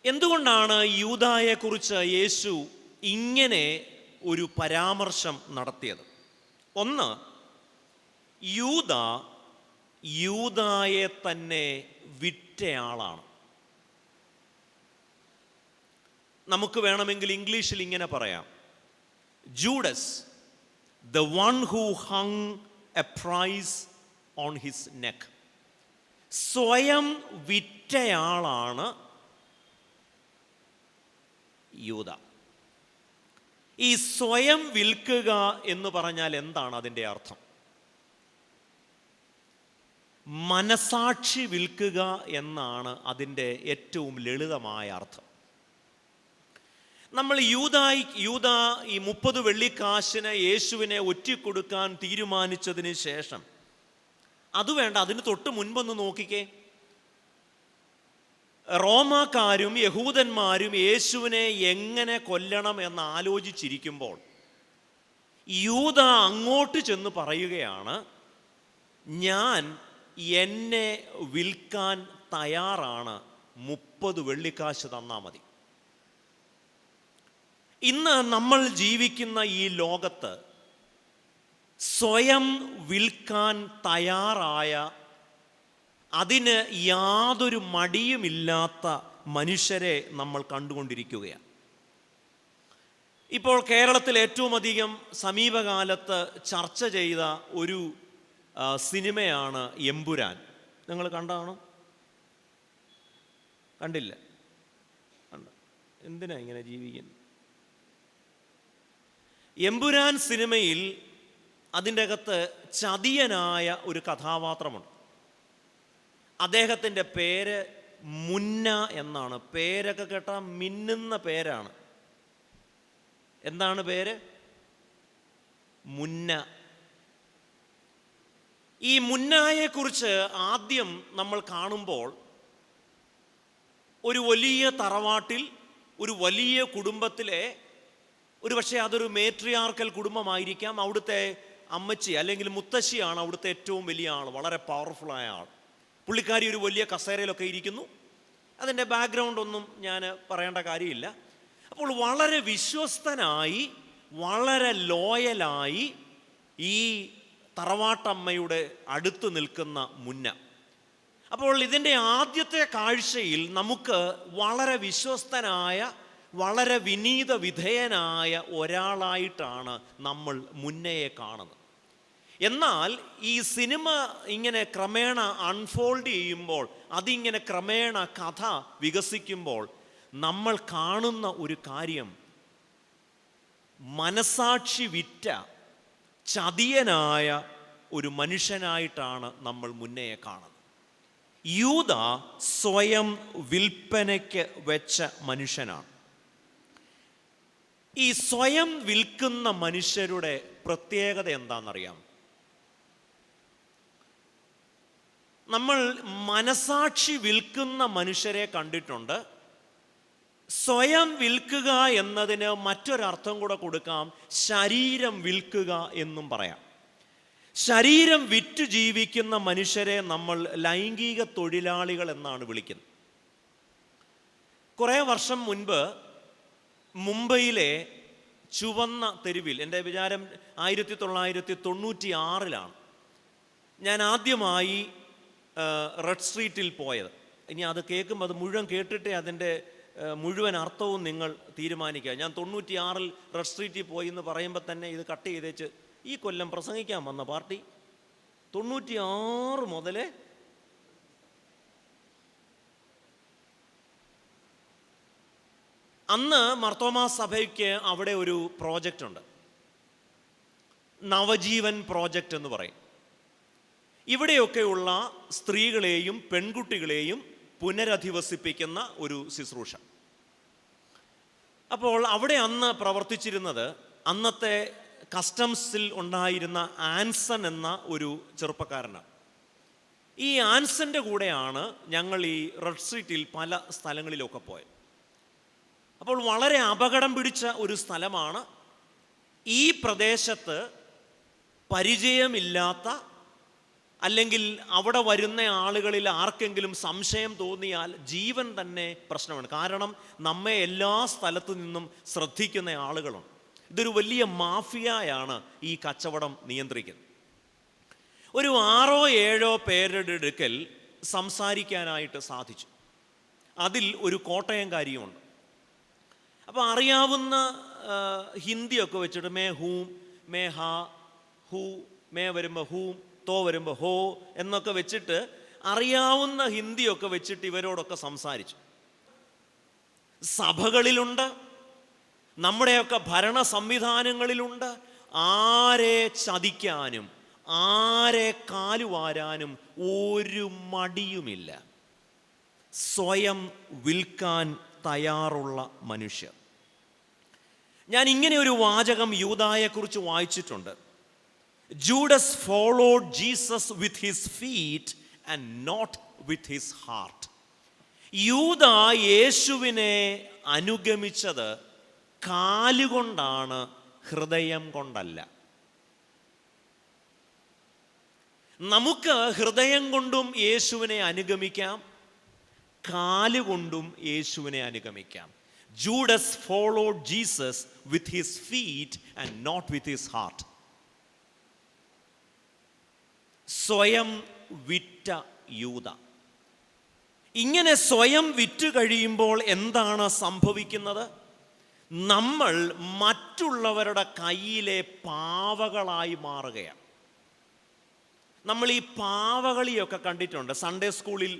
എന്തുകൊണ്ടാണ് യൂദായെക്കുറിച്ച് യേശു ഇങ്ങനെ ഒരു പരാമർശം നടത്തിയത്? ഒന്ന്, യൂദായെ തന്നെ വിറ്റയാളാണ്. നമുക്ക് വേണമെങ്കിൽ ഇംഗ്ലീഷിൽ ഇങ്ങനെ പറയാം, Judas, the one who hung a price on his neck. സ്വയം വിറ്റയാളാണ് യൂദ. ഈ സ്വയം വിൽക്കുക എന്ന് പറഞ്ഞാൽ എന്താണ് അതിൻ്റെ അർത്ഥം? മനസാക്ഷി വിൽക്കുക എന്നാണ് അതിൻ്റെ ഏറ്റവും ലളിതമായ അർത്ഥം. നമ്മൾ യൂദ ഈ 30 വെള്ളിക്കാശിന് യേശുവിനെ ഒറ്റിക്കൊടുക്കാൻ തീരുമാനിച്ചതിന് ശേഷം, അത് വേണ്ട, അതിന് തൊട്ട് മുൻപൊന്ന് നോക്കിക്കേ. റോമാക്കാരും യഹൂദന്മാരും യേശുവിനെ എങ്ങനെ കൊല്ലണം എന്ന് ആലോചിച്ചിരിക്കുമ്പോൾ യൂദ അങ്ങോട്ട് ചെന്ന് പറയുകയാണ്, ഞാൻ എന്നെ വിൽക്കാൻ തയ്യാറാണ്, 30 വെള്ളിക്കാശ് തന്നാൽ മതി. ഇന്ന് നമ്മൾ ജീവിക്കുന്ന ഈ ലോകത്ത് സ്വയം വിൽക്കാൻ തയ്യാറായ, അതിന് യാതൊരു മടിയുമില്ലാത്ത മനുഷ്യരെ നമ്മൾ കണ്ടുകൊണ്ടിരിക്കുകയാണ്. ഇപ്പോൾ കേരളത്തിൽ ഏറ്റവും അധികം സമീപകാലത്ത് ചർച്ച ചെയ്ത ഒരു സിനിമയാണ് എമ്പുരാൻ. നിങ്ങൾ കണ്ടാണോ? കണ്ടില്ല? എന്തിനാ ഇങ്ങനെ ജീവിക്കുന്നത്? എമ്പുരാൻ സിനിമയിൽ അതിൻ്റെ അകത്ത് ചതിയനായ ഒരു കഥാപാത്രമുണ്ട്. അദ്ദേഹത്തിൻ്റെ പേര് മുന്ന എന്നാണ്. പേരൊക്കെ കേട്ടാൽ മിന്നുന്ന പേരാണ്. എന്താണ് പേര്? മുന്ന. ഈ മുന്നായെക്കുറിച്ച് ആദ്യം നമ്മൾ കാണുമ്പോൾ ഒരു വലിയ തറവാട്ടിൽ, ഒരു വലിയ കുടുംബത്തിലെ, ഒരു പക്ഷേ അതൊരു മേട്രിയാർക്കൽ കുടുംബമായിരിക്കാം, അവിടുത്തെ അമ്മച്ചി അല്ലെങ്കിൽ മുത്തശ്ശിയാണ് അവിടുത്തെ ഏറ്റവും വലിയ ആൾ, വളരെ പവർഫുള്ളായ ആൾ. പുള്ളിക്കാരി ഒരു വലിയ കസേരയിലൊക്കെ ഇരിക്കുന്നു. അതിൻ്റെ ബാക്ക്ഗ്രൗണ്ട് ഒന്നും ഞാൻ പറയേണ്ട കാര്യമില്ല. അപ്പോൾ വളരെ വിശ്വസ്തനായി, വളരെ ലോയലായി ഈ തറവാട്ടമ്മയുടെ അടുത്ത് നിൽക്കുന്ന മുന്ന. അപ്പോൾ ഇതിൻ്റെ ആദ്യത്തെ കാഴ്ചയിൽ നമുക്ക് വളരെ വിശ്വസ്തനായ, വളരെ വിനീത വിധേയനായ ഒരാളായിട്ടാണ് നമ്മൾ മുന്നയെ കാണുന്നത്. എന്നാൽ ഈ സിനിമ ഇങ്ങനെ ക്രമേണ അൺഫോൾഡ് ചെയ്യുമ്പോൾ, അതിങ്ങനെ ക്രമേണ കഥ വികസിക്കുമ്പോൾ നമ്മൾ കാണുന്ന ഒരു കാര്യം, മനസാക്ഷി വിറ്റ ചതിയനായ ഒരു മനുഷ്യനായിട്ടാണ് നമ്മൾ മുന്നയെ കാണുന്നത്. യൂദ സ്വയം വിൽപ്പനയ്ക്ക് വെച്ച മനുഷ്യനാണ്. ഈ സ്വയം വിൽക്കുന്ന മനുഷ്യരുടെ പ്രത്യേകത എന്താണെന്നറിയാം? നമ്മൾ മനസാക്ഷി വിൽക്കുന്ന മനുഷ്യരെ കണ്ടിട്ടുണ്ട്. സ്വയം വിൽക്കുക എന്നതിന് മറ്റൊരർത്ഥം കൂടെ കൊടുക്കാം, ശരീരം വിൽക്കുക എന്നും പറയാം. ശരീരം വിറ്റ് ജീവിക്കുന്ന മനുഷ്യരെ നമ്മൾ ലൈംഗിക തൊഴിലാളികൾ എന്നാണ് വിളിക്കുന്നത്. കുറേ വർഷം മുൻപ് മുംബൈയിലെ ചുവന്ന തെരുവിൽ, എൻ്റെ വിചാരം 1996 ഞാൻ ആദ്യമായി റെഡ് സ്ട്രീറ്റിൽ പോയത്. ഇനി അത് കേൾക്കുമ്പോൾ അത് മുഴുവൻ കേട്ടിട്ടേ അതിൻ്റെ മുഴുവൻ അർത്ഥവും നിങ്ങൾ തീരുമാനിക്കുക. ഞാൻ 96 റെഡ് സ്ട്രീറ്റിൽ പോയി എന്ന് പറയുമ്പോൾ തന്നെ ഇത് കട്ട് ചെയ്തേച്ച് ഈ കൊല്ലം പ്രസംഗിക്കാൻ വന്ന പാർട്ടി 96 മുതലേ അന്ന് മർത്തോമാ സഭയ്ക്ക് അവിടെ ഒരു പ്രോജക്റ്റ് ഉണ്ട്, നവജീവൻ പ്രോജക്റ്റ് എന്ന് പറയും. ഇവിടെയൊക്കെയുള്ള സ്ത്രീകളെയും പെൺകുട്ടികളെയും പുനരധിവസിപ്പിക്കുന്ന ഒരു ശുശ്രൂഷ. അപ്പോൾ അവിടെ അന്ന് പ്രവർത്തിച്ചിരുന്നത് അന്നത്തെ കസ്റ്റംസിൽ ഉണ്ടായിരുന്ന ആൻസൺ എന്ന ഒരു ചെറുപ്പക്കാരനാണ്. ഈ ആൻസൻ്റെ കൂടെയാണ് ഞങ്ങൾ ഈ റെഡ് സ്ട്രീറ്റിൽ പല സ്ഥലങ്ങളിലൊക്കെ പോയത്. അപ്പോൾ വളരെ അപകടം പിടിച്ച ഒരു സ്ഥലമാണ്. ഈ പ്രദേശത്ത് പരിചയമില്ലാത്ത, അല്ലെങ്കിൽ അവിടെ വരുന്ന ആളുകളിൽ ആർക്കെങ്കിലും സംശയം തോന്നിയാൽ ജീവൻ തന്നെ പ്രശ്നമാണ്. കാരണം നമ്മെ എല്ലാ സ്ഥലത്തു നിന്നും ശ്രദ്ധിക്കുന്ന ആളുകളുണ്ട്. ഇതൊരു വലിയ മാഫിയയാണ് ഈ കച്ചവടം നിയന്ത്രിക്കുന്നത്. ഒരു 6-7 പേരുടെ അടുക്കൽ സംസാരിക്കാനായിട്ട് സാധിച്ചു. അതിൽ ഒരു കോട്ടയംകാരിയുമുണ്ട്. അപ്പോൾ അറിയാവുന്ന ഹിന്ദിയൊക്കെ വെച്ചിട്ട് മേ ഹൂം, മേ ഹാ, ഹൂ, മേ വരുമ്പോൾ ഹൂം, തോ വരുമ്പോൾ ഹോ എന്നൊക്കെ വെച്ചിട്ട് അറിയാവുന്ന ഹിന്ദിയൊക്കെ വെച്ചിട്ട് ഇവരോടൊക്കെ സംസാരിച്ചു. സഭകളിലുണ്ട്, നമ്മുടെയൊക്കെ ഭരണ സംവിധാനങ്ങളിലുണ്ട്. ആരെ ചതിക്കാനും ആരെ കാലുവാരാനും ഒരു മടിയുമില്ല. സ്വയം വിൽക്കാൻ തയ്യാറുള്ള മനുഷ്യർ. ഞാൻ ഇങ്ങനെ ഒരു വാചകം യൂദായെക്കുറിച്ച് വായിച്ചിട്ടുണ്ട്. Judas followed Jesus with his feet and not with his heart. Yuda യേശുവിനെ അനുഗമിച്ചത് കാലുകൊണ്ടാണ്, ഹൃദയം കൊണ്ടല്ല. നമുക്ക് ഹൃദയം കൊണ്ടും യേശുവിനെ അനുഗമിക്കാം, കാലുകൊണ്ടും യേശുവിനെ അനുഗമിക്കാം. Judas followed Jesus with his feet and not with his heart. സ്വയം വിറ്റ യൂദ. ഇങ്ങനെ സ്വയം വിറ്റ് കഴിയുമ്പോൾ എന്താണ് സംഭവിക്കുന്നത്? നമ്മൾ മറ്റുള്ളവരുടെ കയ്യിലെ പാവകളായി മാറുകയാണ്. നമ്മൾ ഈ പാവകളിയൊക്കെ കണ്ടിട്ടുണ്ട്. സൺഡേ സ്കൂളിൽ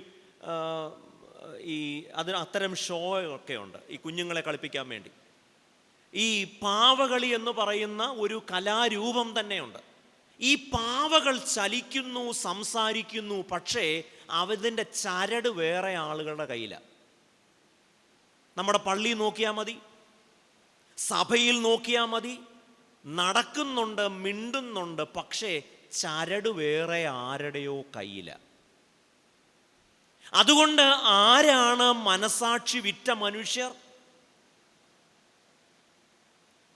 അത്തരം ഷോ ഒക്കെ ഉണ്ട് ഈ കുഞ്ഞുങ്ങളെ കളിപ്പിക്കാൻ വേണ്ടി. ഈ പാവകളി എന്ന് പറയുന്ന ഒരു കലാരൂപം തന്നെയുണ്ട്. ഈ പാവകൾ ചലിക്കുന്നു, സംസാരിക്കുന്നു, പക്ഷേ അതിൻ്റെ ചരട് വേറെ ആളുകളുടെ കയ്യിലാണ്. നമ്മുടെ പള്ളി നോക്കിയാൽ മതി, സഭയിൽ നോക്കിയാൽ മതി, നടക്കുന്നുണ്ട്, മിണ്ടുന്നുണ്ട്, പക്ഷേ ചരട് വേറെ ആരുടെയോ കയ്യിലാണ്. അതുകൊണ്ട് ആരാണ് മനസാക്ഷി വിറ്റ മനുഷ്യർ?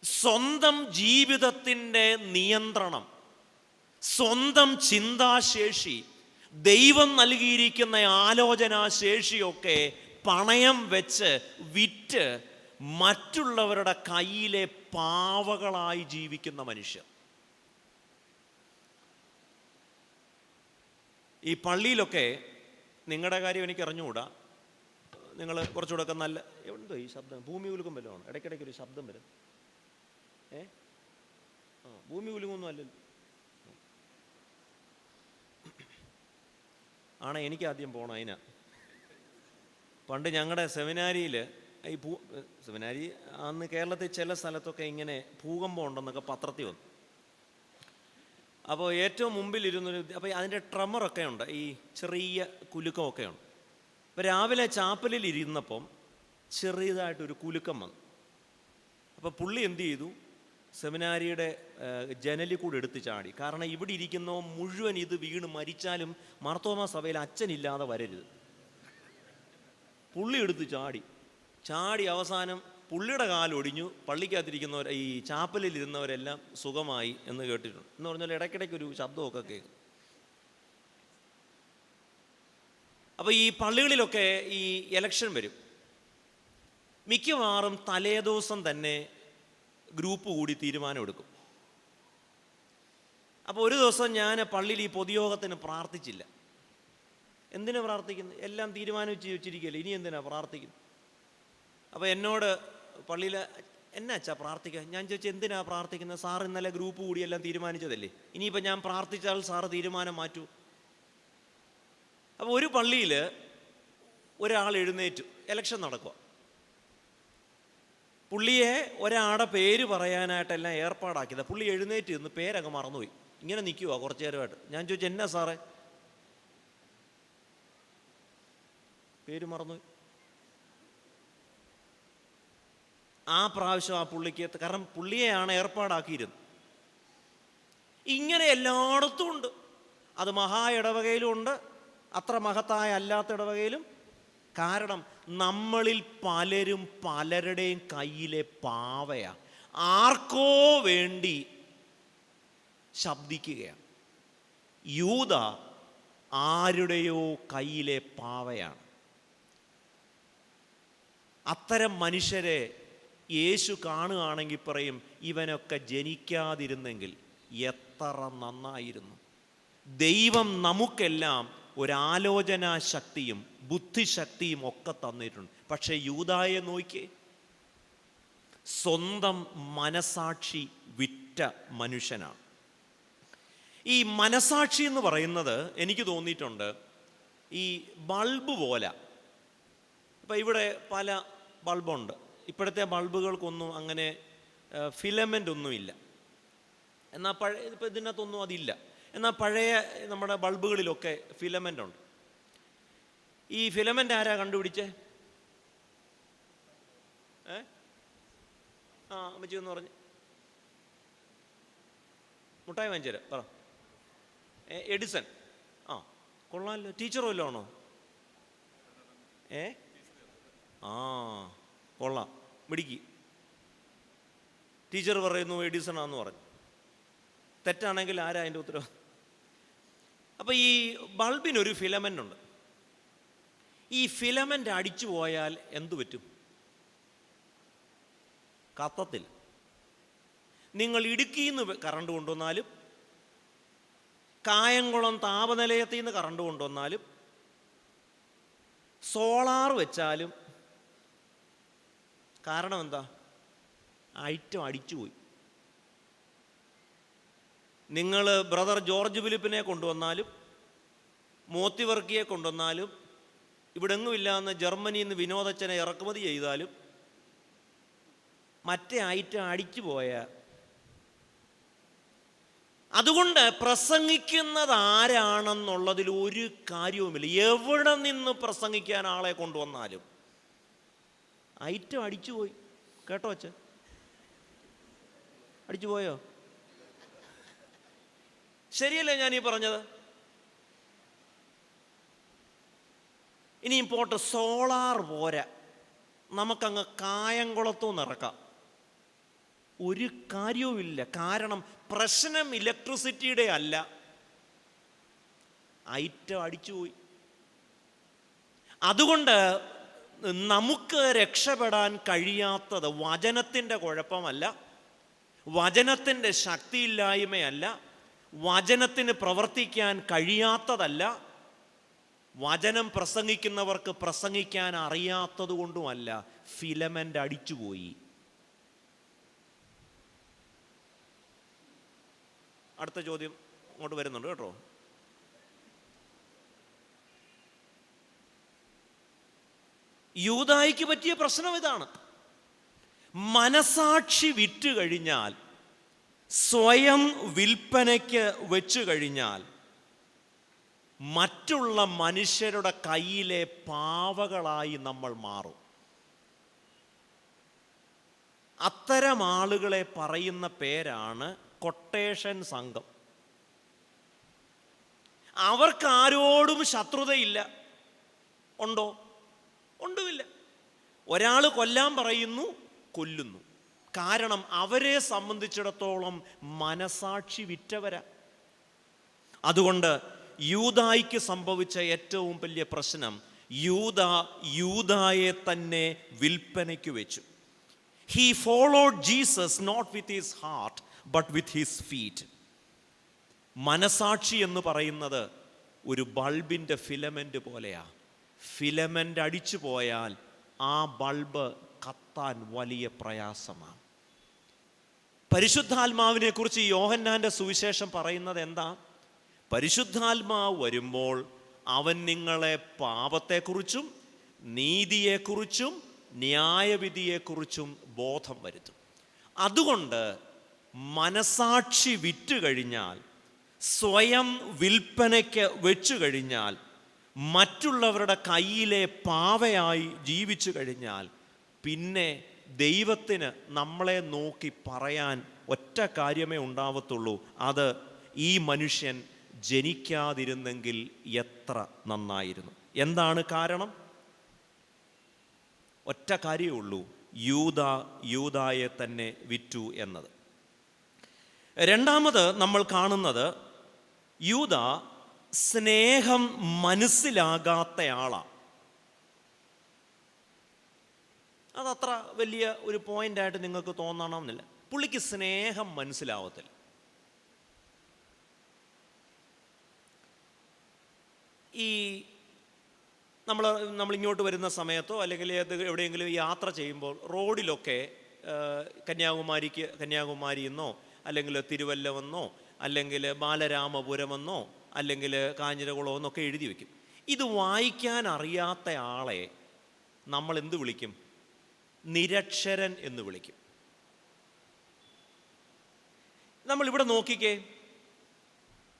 സ്വന്തം ജീവിതത്തിൻ്റെ നിയന്ത്രണം, സ്വന്തം ചിന്താശേഷി, ദൈവം നൽകിയിരിക്കുന്ന ആലോചനാശേഷിയൊക്കെ പണയം വെച്ച് വിറ്റ് മറ്റുള്ളവരുടെ കയ്യിലെ പാവകളായി ജീവിക്കുന്ന മനുഷ്യർ. ഈ പള്ളിയിലൊക്കെ നിങ്ങളുടെ കാര്യം എനിക്ക് അറിഞ്ഞുകൂടാ, നിങ്ങൾ കുറച്ചുകൂടെ ഒക്കെ നല്ല എന്തോ ഈ ശബ്ദം ഭൂമി ഉലുക്കം വല്ലതുമാണ്, ഇടയ്ക്കിടയ്ക്ക് ഒരു ശബ്ദം വരും. ഭൂമി ഉലുങ്ങൊന്നും അല്ലല്ലോ. ആണേ എനിക്ക് ആദ്യം പോകണം അതിനാ. പണ്ട് ഞങ്ങളുടെ സെമിനാരിയിൽ ഈ സെമിനാരി അന്ന് കേരളത്തിൽ ചില സ്ഥലത്തൊക്കെ ഇങ്ങനെ ഭൂകമ്പം ഉണ്ടെന്നൊക്കെ പത്രത്തിൽ വന്നു. അപ്പോൾ ഏറ്റവും മുമ്പിലിരുന്നൊരു, അപ്പോൾ അതിൻ്റെ ട്രമറൊക്കെ ഉണ്ട്, ഈ ചെറിയ കുലുക്കമൊക്കെ ഉണ്ട്. അപ്പോൾ രാവിലെ ചാപ്പലിൽ ഇരുന്നപ്പം ചെറിയതായിട്ടൊരു കുലുക്കം വന്നു. അപ്പോൾ പുള്ളി എന്ത് ചെയ്തു, സെമിനാരിയുടെ ജനലിൽ കൂടെ എടുത്ത് ചാടി. കാരണം ഇവിടെ ഇരിക്കുന്നവ മുഴുവൻ ഇത് വീണ് മരിച്ചാലും മാർത്തോമാ സഭയിൽ അച്ഛനില്ലാതെ വരരുത്. പുള്ളി എടുത്ത് ചാടി അവസാനം പുള്ളിയുടെ കാലൊടിഞ്ഞു. പള്ളിക്കകത്തിരിക്കുന്നവർ, ഈ ചാപ്പലിൽ ഇരുന്നവരെല്ലാം സുഖമായി എന്ന് കേട്ടിട്ടുണ്ട്. എന്ന് പറഞ്ഞാൽ ഇടയ്ക്കിടയ്ക്കൊരു ശബ്ദമൊക്കെ കേൾക്കും. അപ്പോൾ ഈ പള്ളികളിലൊക്കെ ഈ ഇലക്ഷൻ വരും. മിക്കവാറും തലേദിവസം തന്നെ ഗ്രൂപ്പ് കൂടി തീരുമാനമെടുക്കും. അപ്പോൾ ഒരു ദിവസം ഞാൻ പള്ളിയിൽ ഈ പൊതുയോഗത്തിന് പ്രാർത്ഥിച്ചില്ല. എന്തിനാ പ്രാർത്ഥിക്കുന്നത്? എല്ലാം തീരുമാനിച്ച് വെച്ചിരിക്കുകയല്ലേ, ഇനി എന്തിനാ പ്രാർത്ഥിക്കുന്നത്? അപ്പോൾ എന്നോട് പള്ളിയിൽ എന്നാ അച്ഛാ പ്രാർത്ഥിക്കുക? ഞാൻ ചോദിച്ചു എന്തിനാ പ്രാർത്ഥിക്കുന്നത്? സാർ ഇന്നലെ ഗ്രൂപ്പ് കൂടി എല്ലാം തീരുമാനിച്ചതല്ലേ, ഇനിയിപ്പോൾ ഞാൻ പ്രാർത്ഥിച്ചാൽ സാറ് തീരുമാനം മാറ്റൂ. അപ്പോൾ ഒരു പള്ളിയിൽ ഒരാൾ എഴുന്നേറ്റു, ഇലക്ഷൻ നടക്കുക. പുള്ളിയെ ഒരാളുടെ പേര് പറയാനായിട്ടെല്ലാം ഏർപ്പാടാക്കിയത്. പുള്ളി എഴുന്നേറ്റ് നിന്ന് പേരങ്ങ് മറന്നുപോയി, ഇങ്ങനെ നിൽക്കുക കുറച്ചു നേരമായിട്ട്. ഞാൻ ചോദിച്ചു എന്നാ സാറേ? പേര് മറന്നുപോയി. ആ പ്രാവശ്യം ആ പുള്ളിക്ക്, കാരണം പുള്ളിയെയാണ് ഏർപ്പാടാക്കിയിരുന്നത്. ഇങ്ങനെ എല്ലായിടത്തും ഉണ്ട്. അത് മഹാ ഇടവകയിലും ഉണ്ട്, അത്ര മഹത്തായ അല്ലാത്ത ഇടവകയിലും. കാരണം നമ്മളിൽ പലരും പലരുടെയും കയ്യിലെ പാവയാണ്. ആർക്കോ വേണ്ടി ശബ്ദിക്കുകയാണ്. യൂദ ആരുടെയോ കയ്യിലെ പാവയാണ്. അത്തരം മനുഷ്യരെ യേശു കാണുകയാണെങ്കിൽ പറയും, ഇവനൊക്കെ ജനിക്കാതിരുന്നെങ്കിൽ എത്ര നന്നായിരുന്നു. ദൈവം നമുക്കെല്ലാം ഒരാലോചനാ ശക്തിയും ബുദ്ധിശക്തിയും ഒക്കെ തന്നിട്ടുണ്ട്. പക്ഷേ യൂദായെ നോക്കിയേ, സ്വന്തം മനസാക്ഷി വിറ്റ മനുഷ്യനാണ്. ഈ മനസാക്ഷി എന്ന് പറയുന്നത് എനിക്ക് തോന്നിയിട്ടുണ്ട് ഈ ബൾബ് പോലെ. ഇപ്പം ഇവിടെ പല ബൾബുണ്ട്. ഇപ്പോഴത്തെ ബൾബുകൾക്കൊന്നും അങ്ങനെ ഫിലമെൻ്റ് ഒന്നുമില്ല. എന്നാൽ ഇപ്പം ഇതിനകത്തൊന്നും അതില്ല. എന്നാൽ പഴയ നമ്മുടെ ബൾബുകളിലൊക്കെ ഫിലമെൻ്റ് ഉണ്ട്. ഈ ഫിലമെൻ്റ് ആരാ കണ്ടുപിടിച്ചേ? അമ്മച്ചി എന്ന് പറഞ്ഞ് മുട്ടായി വാങ്ങിച്ചേരാ പറ. എഡിസൺ. കൊള്ളാമല്ലോ. ടീച്ചർ വല്ലതും ആണോ? കൊള്ളാം, മിടുക്കി. ടീച്ചർ പറയുന്നു എഡിസൺ ആണെന്ന് പറഞ്ഞു. തെറ്റാണെങ്കിൽ ആരാ അതിൻ്റെ ഉത്തരവ്? അപ്പം ഈ ബൾബിനൊരു ഫിലമെൻ്റ് ഉണ്ട്. ഈ ഫിലമെൻ്റ് അടിച്ചു പോയാൽ എന്തു പറ്റും? കത്തത്തില്ല. നിങ്ങൾ ഇടുക്കിയിൽ നിന്ന് കറണ്ട് കൊണ്ടുവന്നാലും കായംകുളം താപനിലയത്തിൽ നിന്ന് കറണ്ട് കൊണ്ടുവന്നാലും സോളാർ വെച്ചാലും കാരണം എന്താ? ഐറ്റം അടിച്ചുപോയി. നിങ്ങൾ ബ്രദർ ജോർജ് ഫിലിപ്പിനെ കൊണ്ടുവന്നാലും മോത്തിവർക്കിയെ കൊണ്ടുവന്നാലും ഇവിടെ എങ്ങുമില്ലാന്ന് ജർമ്മനിയിൽ നിന്ന് വിനോദച്ചനെ ഇറക്കുമതി ചെയ്താലും മറ്റേ ഐറ്റം അടിച്ചു പോയ. അതുകൊണ്ട് പ്രസംഗിക്കുന്നത് ആരാണെന്നുള്ളതിൽ ഒരു കാര്യവുമില്ല. എവിടെ നിന്ന് പ്രസംഗിക്കാൻ ആളെ കൊണ്ടുവന്നാലും ഐറ്റം അടിച്ചുപോയി. കേട്ടോ അച്ഛൻ? അടിച്ചുപോയോ? ശരിയല്ലേ ഞാനീ പറഞ്ഞത്? ഇനിയും പോട്ടെ, സോളാർ പോരാ, നമുക്കങ്ങ് കായംകുളത്തുനിന്ന് ഇറക്കാം. ഒരു കാര്യവുമില്ല. കാരണം പ്രശ്നം ഇലക്ട്രിസിറ്റിയുടെ അല്ല, ഐറ്റം അടിച്ചുപോയി. അതുകൊണ്ട് നമുക്ക് രക്ഷപ്പെടാൻ കഴിയാത്തത് വചനത്തിൻ്റെ കുഴപ്പമല്ല, വചനത്തിൻ്റെ ശക്തിയില്ലായ്മയല്ല, വചനത്തിന് പ്രവർത്തിക്കാൻ കഴിയാത്തതല്ല, വചനം പ്രസംഗിക്കുന്നവർക്ക് പ്രസംഗിക്കാൻ അറിയാത്തത് കൊണ്ടുമല്ല. ഫിലമെൻ്റ് അടിച്ചുപോയി. അടുത്ത ചോദ്യം അങ്ങോട്ട് വരുന്നുണ്ട് കേട്ടോ. യൂദായിക്ക് പറ്റിയ പ്രശ്നം ഇതാണ്. മനസാക്ഷി വിറ്റ് കഴിഞ്ഞാൽ, സ്വയം വിൽപ്പനയ്ക്ക് വെച്ചു കഴിഞ്ഞാൽ മറ്റുള്ള മനുഷ്യരുടെ കയ്യിലെ പാവകളായി നമ്മൾ മാറും. അത്തരം ആളുകളെ പറയുന്ന പേരാണ് കൊട്ടേഷൻ സംഘം. അവർക്ക് ആരോടും ശത്രുതയില്ല. ഉണ്ടോ? ഒന്നുമില്ല. ഒരാൾ കൊല്ലാൻ പറയുന്നു, കൊല്ലുന്നു. കാരണം അവരെ സംബന്ധിച്ചിടത്തോളം മനസാക്ഷി വിറ്റവരാ. അതുകൊണ്ട് യൂദായിക്ക് സംഭവിച്ച ഏറ്റവും വലിയ പ്രശ്നം, യൂദായെ തന്നെ വിൽപ്പനയ്ക്ക് വെച്ചു. He followed Jesus not with his heart but with his feet. മനസാക്ഷി എന്ന് പറയുന്നത് ഒരു ബൾബിൻ്റെ ഫിലമെൻ്റ് പോലെയാ. ഫിലമെൻ്റ് അടിച്ചു പോയാൽ ആ ബൾബ് കത്താൻ വലിയ പ്രയാസമാണ്. പരിശുദ്ധാത്മാവിനെ കുറിച്ച് യോഹന്നാൻ്റെ സുവിശേഷം പറയുന്നത് എന്താ? പരിശുദ്ധാത്മാവ് വരുമ്പോൾ അവൻ നിങ്ങളെ പാപത്തെക്കുറിച്ചും നീതിയെക്കുറിച്ചും ന്യായവിധിയെക്കുറിച്ചും ബോധം വരുത്തും. അതുകൊണ്ട് മനസാക്ഷി വിറ്റ് കഴിഞ്ഞാൽ, സ്വയം വിൽപ്പനയ്ക്ക് വെച്ചു കഴിഞ്ഞാൽ, മറ്റുള്ളവരുടെ കയ്യിലെ പാവയായി ജീവിച്ചു കഴിഞ്ഞാൽ, പിന്നെ ദൈവത്തിന് നമ്മളെ നോക്കി പറയാൻ ഒറ്റ കാര്യമേ ഉണ്ടാവത്തുള്ളൂ. അത് ഈ മനുഷ്യൻ ജനിക്കാതിരുന്നെങ്കിൽ എത്ര നന്നായിരുന്നു. എന്താണ് കാരണം? ഒറ്റ കാര്യമേ ഉള്ളൂ, യൂദായെ തന്നെ വിറ്റു എന്നത്. രണ്ടാമത് നമ്മൾ കാണുന്നത്, യൂദ സ്നേഹം മനസ്സിലാകാത്തയാളാണ്. അതത്ര വലിയ ഒരു പോയിൻ്റായിട്ട് നിങ്ങൾക്ക് തോന്നണമെന്നില്ല. പുള്ളിക്ക് സ്നേഹം മനസ്സിലാവത്തില്ല. ഈ നമ്മളിങ്ങോട്ട് വരുന്ന സമയത്തോ അല്ലെങ്കിൽ എവിടെയെങ്കിലും യാത്ര ചെയ്യുമ്പോൾ റോഡിലൊക്കെ കന്യാകുമാരിയെന്നോ അല്ലെങ്കിൽ തിരുവല്ലമെന്നോ അല്ലെങ്കിൽ ബാലരാമപുരമെന്നോ അല്ലെങ്കിൽ കാഞ്ഞിരകുളമെന്നൊക്കെ എഴുതി വയ്ക്കും. ഇത് വായിക്കാൻ അറിയാത്ത ആളെ നമ്മൾ എന്ത് വിളിക്കും? നിരക്ഷരൻ എന്ന് വിളിക്കും. നമ്മളിവിടെ നോക്കിക്കേ,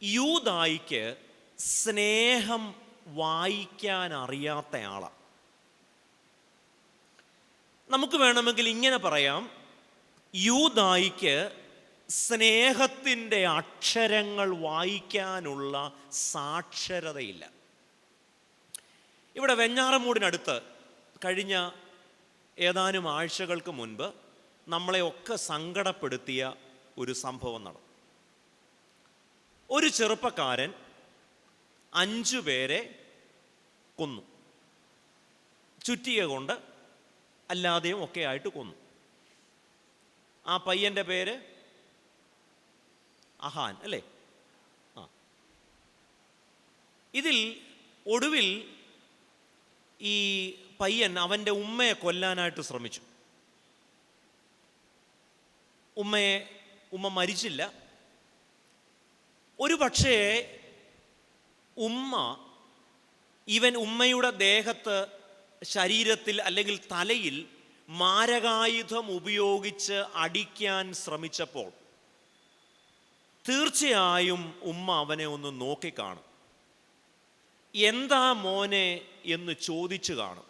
യൂദായിക്ക് സ്നേഹം വായിക്കാൻ അറിയാത്തയാളാണ്. നമുക്ക് വേണമെങ്കിൽ ഇങ്ങനെ പറയാം, യൂദായിക്ക് സ്നേഹത്തിൻ്റെ അക്ഷരങ്ങൾ വായിക്കാനുള്ള സാക്ഷരതയില്ല. ഇവിടെ വെഞ്ഞാറമൂടിനടുത്ത് കഴിഞ്ഞ ഏതാനും ആഴ്ചകൾക്ക് മുൻപ് നമ്മളെയൊക്കെ സങ്കടപ്പെടുത്തിയ ഒരു സംഭവം നടന്നു. ഒരു ചെറുപ്പക്കാരൻ 5 പേരെ കൊന്നു. ചുറ്റിക കൊണ്ട് അല്ലാതെയും ഒക്കെ ആയിട്ട് കൊന്നു. ആ പയ്യൻ്റെ പേര് അഹാൻ അല്ലേ? ഇതിൽ ഒടുവിൽ ഈ പയ്യൻ അവൻ്റെ ഉമ്മയെ കൊല്ലാനായിട്ട് ശ്രമിച്ചു. ഉമ്മ മരിച്ചില്ല. ഒരു പക്ഷേ ഉമ്മയുടെ ദേഹത്ത്, ശരീരത്തിൽ അല്ലെങ്കിൽ തലയിൽ മാരകായുധം ഉപയോഗിച്ച് അടിക്കാൻ ശ്രമിച്ചപ്പോൾ തീർച്ചയായും ഉമ്മ അവനെ ഒന്ന് നോക്കിക്കാണും. എന്താ മോനെ എന്ന് ചോദിച്ചു കാണും.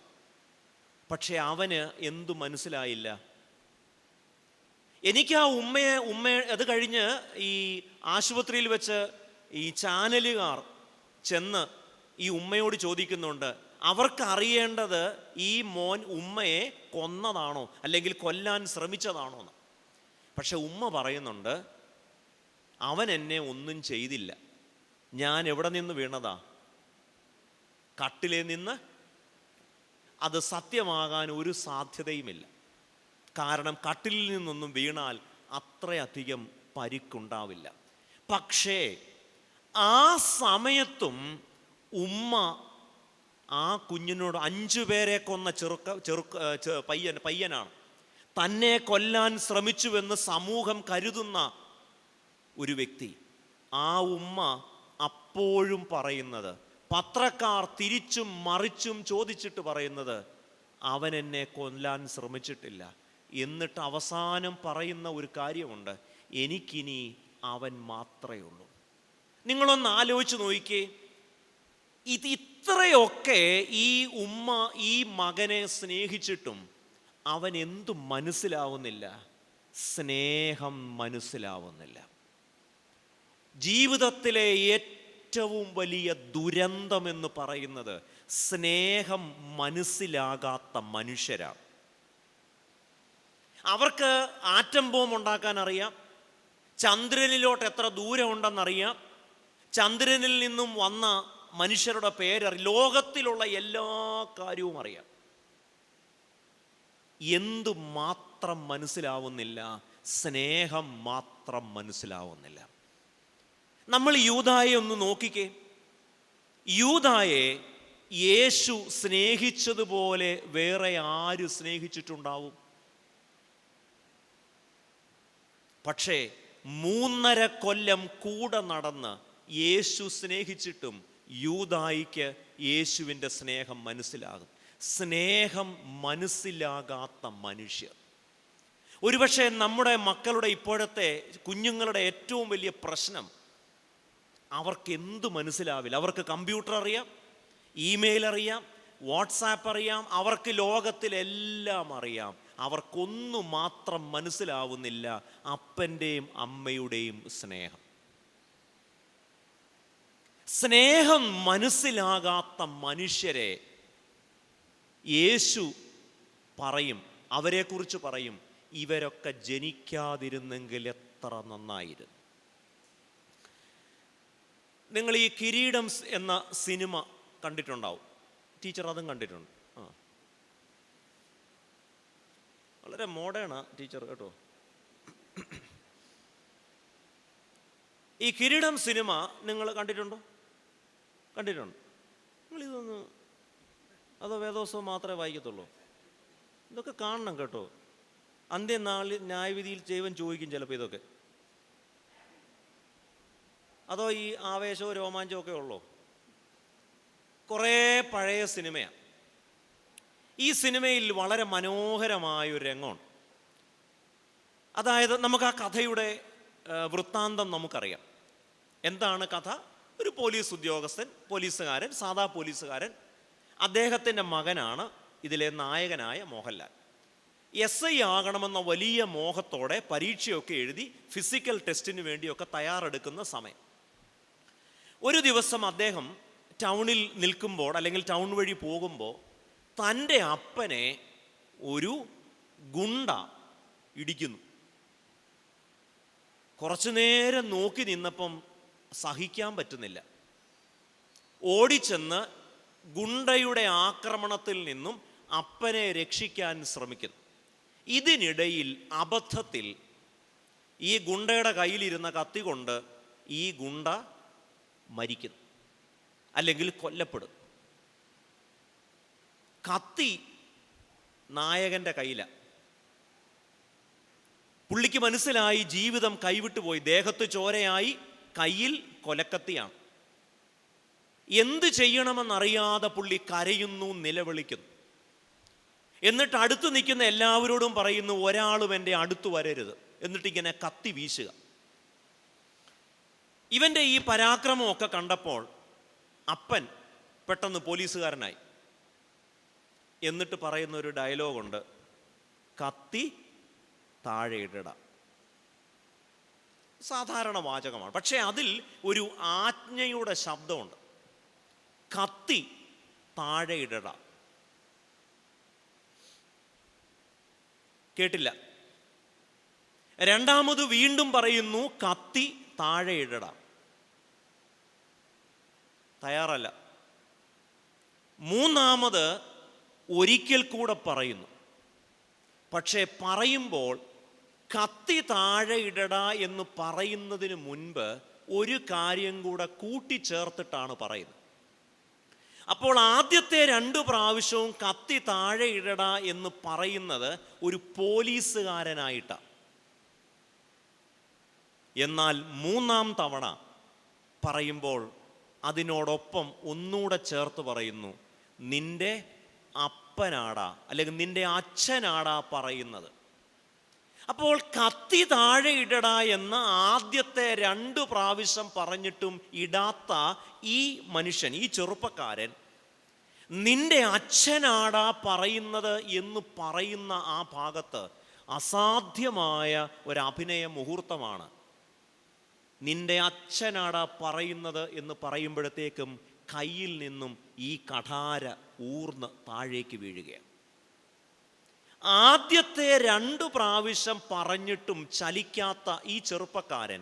പക്ഷെ അവന് എന്തു മനസ്സിലായില്ല. എനിക്ക് ആ ഉമ്മയെ അത് കഴിഞ്ഞ് ഈ ആശുപത്രിയിൽ വെച്ച് ഈ ചാനലുകാർ ചെന്ന് ഈ ഉമ്മയോട് ചോദിക്കുന്നുണ്ട്, അവർക്കറിയേണ്ടത് ഈ മോൻ ഉമ്മയെ കൊന്നതാണോ അല്ലെങ്കിൽ കൊല്ലാൻ ശ്രമിച്ചതാണോ എന്ന്. പക്ഷെ ഉമ്മ പറയുന്നുണ്ട്, അവൻ എന്നെ ഒന്നും ചെയ്തില്ല. ഞാൻ എവിടെ നിന്ന് വീണതാ? കട്ടിലേ നിന്ന്. അത് സത്യമാകാൻ ഒരു സാധ്യതയുമില്ല. കാരണം കട്ടിലിൽ നിന്നൊന്നും വീണാൽ അത്രയധികം പരിക്കുണ്ടാവില്ല. പക്ഷേ ആ സമയത്തും ഉമ്മ ആ കുഞ്ഞിനോട്, 5 പേരെ കൊന്ന പയ്യനാണ്, തന്നെ കൊല്ലാൻ ശ്രമിച്ചുവെന്ന് സമൂഹം കരുതുന്ന ഒരു വ്യക്തി, ആ ഉമ്മ അപ്പോഴും പറയുന്നത്, പത്രക്കാർ തിരിച്ചും മറിച്ചും ചോദിച്ചിട്ട് പറയുന്നത്, അവൻ എന്നെ കൊല്ലാൻ ശ്രമിച്ചിട്ടില്ല. എന്നിട്ട് അവസാനം പറയുന്ന ഒരു കാര്യമുണ്ട്, എനിക്കിനി അവൻ മാത്രമേ ഉള്ളൂ. നിങ്ങളൊന്ന് ആലോചിച്ച് നോക്കിക്കേ, ഇത്രയൊക്കെ ഈ ഉമ്മ ഈ മകനെ സ്നേഹിച്ചിട്ടും അവൻ എന്തു മനസ്സിലാവുന്നില്ല? സ്നേഹം മനസ്സിലാവുന്നില്ല. ജീവിതത്തിലെ ഏറ്റവും വലിയ ദുരന്തമെന്ന് പറയുന്നത് സ്നേഹം മനസ്സിലാകാത്ത മനുഷ്യരാണ്. അവർക്ക് ആറ്റം ബോംബ് ഉണ്ടാക്കാൻ അറിയാം, ചന്ദ്രനിലോട്ട് എത്ര ദൂരം ഉണ്ടെന്നറിയാം, ചന്ദ്രനിൽ നിന്നും വന്ന മനുഷ്യരുടെ പേരറിയാം, ലോകത്തിലുള്ള എല്ലാ കാര്യവും അറിയാം. എന്തു മാത്രം മനസ്സിലാവുന്നില്ല? സ്നേഹം മാത്രം മനസ്സിലാവുന്നില്ല. നമ്മൾ യൂദായെ ഒന്ന് നോക്കിക്കേ. യൂദായെ യേശു സ്നേഹിച്ചതുപോലെ വേറെ ആര് സ്നേഹിച്ചിട്ടുണ്ടാവും? പക്ഷേ 3.5 കൊല്ലം കൂടെ നടന്ന് യേശു സ്നേഹിച്ചിട്ടും യൂദായിക്ക് യേശുവിൻ്റെ സ്നേഹം മനസ്സിലാകും. സ്നേഹം മനസ്സിലാകാത്ത മനുഷ്യർ. ഒരുപക്ഷെ നമ്മുടെ മക്കളുടെ, ഇപ്പോഴത്തെ കുഞ്ഞുങ്ങളുടെ ഏറ്റവും വലിയ പ്രശ്നം, അവർക്ക് എന്തു മനസ്സിലാവില്ല. അവർക്ക് കമ്പ്യൂട്ടർ അറിയാം, ഇമെയിൽ അറിയാം, വാട്സാപ്പ് അറിയാം, അവർക്ക് ലോകത്തിലെല്ലാം അറിയാം. അവർക്കൊന്നു മാത്രം മനസ്സിലാവുന്നില്ല, അപ്പൻ്റെയും അമ്മയുടെയും സ്നേഹം. സ്നേഹം മനസ്സിലാകാത്ത മനുഷ്യരെ യേശു പറയും, അവരെക്കുറിച്ച് പറയും, ഇവരൊക്കെ ജനിക്കാതിരുന്നെങ്കിൽ എത്ര നന്നായിരുന്നു. നിങ്ങൾ ഈ കിരീടം എന്ന സിനിമ കണ്ടിട്ടുണ്ടാവും. ടീച്ചർ അതും കണ്ടിട്ടുണ്ട്. വളരെ മോഡേണാ ടീച്ചർ കേട്ടോ. ഈ കിരീടം സിനിമ നിങ്ങൾ കണ്ടിട്ടുണ്ടോ? കണ്ടിട്ടുണ്ട്. നിങ്ങളിതൊന്ന്, അതോ വേദോത്സവം മാത്രമേ വായിക്കത്തുള്ളൂ? ഇതൊക്കെ കാണണം കേട്ടോ. അന്ത്യനാളിൽ ന്യായവിധിയിൽ ദൈവം ചോദിക്കും ചിലപ്പോൾ ഇതൊക്കെ. അതോ ഈ ആവേശവും രോമാഞ്ചവും ഒക്കെ ഉള്ളോ? കുറേ പഴയ സിനിമയാണ്. ഈ സിനിമയിൽ വളരെ മനോഹരമായൊരു രംഗമുണ്ട്. അതായത് നമുക്ക് ആ കഥയുടെ വൃത്താന്തം നമുക്കറിയാം. എന്താണ് കഥ? ഒരു പോലീസ് ഉദ്യോഗസ്ഥൻ, പോലീസുകാരൻ, സാധാ പോലീസുകാരൻ, അദ്ദേഹത്തിൻ്റെ മകനാണ് ഇതിലെ നായകനായ മോഹൻലാൽ. SI ആകണമെന്ന വലിയ മോഹത്തോടെ പരീക്ഷയൊക്കെ എഴുതി ഫിസിക്കൽ ടെസ്റ്റിന് വേണ്ടിയൊക്കെ തയ്യാറെടുക്കുന്ന സമയം. ഒരു ദിവസം അദ്ദേഹം ടൗണിൽ നിൽക്കുമ്പോൾ, അല്ലെങ്കിൽ ടൗൺ വഴി പോകുമ്പോൾ, തൻ്റെ അപ്പനെ ഒരു ഗുണ്ട ഇടിക്കുന്നു. കുറച്ചു നേരം നോക്കി നിന്നപ്പം സഹിക്കാൻ പറ്റുന്നില്ല. ഓടിച്ചെന്ന് ഗുണ്ടയുടെ ആക്രമണത്തിൽ നിന്നും അപ്പനെ രക്ഷിക്കാൻ ശ്രമിക്കുന്നു. ഇതിനിടയിൽ അബദ്ധത്തിൽ ഈ ഗുണ്ടയുടെ കയ്യിലിരുന്ന കത്തി കൊണ്ട് ഈ ഗുണ്ട മരിക്കുന്നു, അല്ലെങ്കിൽ കൊല്ലപ്പെടും. കത്തി നായകൻ്റെ കയ്യിലാണ്. പുള്ളിക്ക് മനസ്സിലായി ജീവിതം കൈവിട്ടുപോയി, ദേഹത്ത് ചോരയായി, കയ്യിൽ കൊലക്കത്തിയാണ്. എന്ത് ചെയ്യണമെന്നറിയാതെ പുള്ളി കരയുന്നു, നിലവിളിക്കുന്നു. എന്നിട്ട് അടുത്ത് നിൽക്കുന്ന എല്ലാവരോടും പറയുന്നു, ഒരാളും എൻ്റെ അടുത്ത് വരരുത്. എന്നിട്ടിങ്ങനെ കത്തി വീശുക. ഇവൻ്റെ ഈ പരാക്രമമൊക്കെ കണ്ടപ്പോൾ അപ്പൻ പെട്ടെന്ന് പോലീസുകാരനായി. എന്നിട്ട് പറയുന്ന ഒരു ഡയലോഗുണ്ട്, കത്തി താഴെ ഇടട. സാധാരണ വാചകമാണ്, പക്ഷേ അതിൽ ഒരു ആജ്ഞയുടെ ശബ്ദമുണ്ട്. കത്തി താഴെ ഇടട. കേട്ടില്ല. രണ്ടാമത് വീണ്ടും പറയുന്നു, കത്തി താഴെ ഇടട. തയ്യാറല്ല. മൂന്നാമത് ഒരിക്കൽ കൂടെ പറയുന്നു. പക്ഷേ പറയുമ്പോൾ കത്തി താഴെ ഇടട എന്ന് പറയുന്നതിന് മുൻപ് ഒരു കാര്യം കൂടെ കൂട്ടിച്ചേർത്തിട്ടാണ് പറയുന്നത്. അപ്പോൾ ആദ്യത്തെ 2 പ്രാവശ്യവും കത്തി താഴെ ഇടട എന്ന് പറയുന്നത് ഒരു പോലീസുകാരനായിട്ടാണ്. എന്നാൽ 3-ാം തവണ പറയുമ്പോൾ അതിനോടൊപ്പം ഒന്നുകൂടെ ചേർത്ത് പറയുന്നു, നിന്റെ അപ്പനാടാ, അല്ലെങ്കിൽ നിന്റെ അച്ഛനാടാ പറയുന്നത്. അപ്പോൾ കത്തി താഴെ ഇടടാ എന്ന് ആദ്യത്തെ 2 പ്രാവശ്യം പറഞ്ഞിട്ടും ഇടാത്ത ഈ മനുഷ്യൻ, ഈ ചെറുപ്പക്കാരൻ, നിന്റെ അച്ഛനാടാ പറയുന്നത് എന്ന് പറയുന്ന ആ ഭാഗത്ത് അസാധ്യമായ ഒരഭിനയ മുഹൂർത്തമാണ്. നിന്റെ അച്ഛനാടാ പറയുന്നത് എന്ന് പറയുമ്പോഴത്തേക്കും കയ്യിൽ നിന്നും ഈ കഠാര ഊർന്ന് താഴേക്ക് വീഴുകയാണ്. ആദ്യത്തെ 2 പ്രാവശ്യം പറഞ്ഞിട്ടും ചലിക്കാത്ത ഈ ചെറുപ്പക്കാരൻ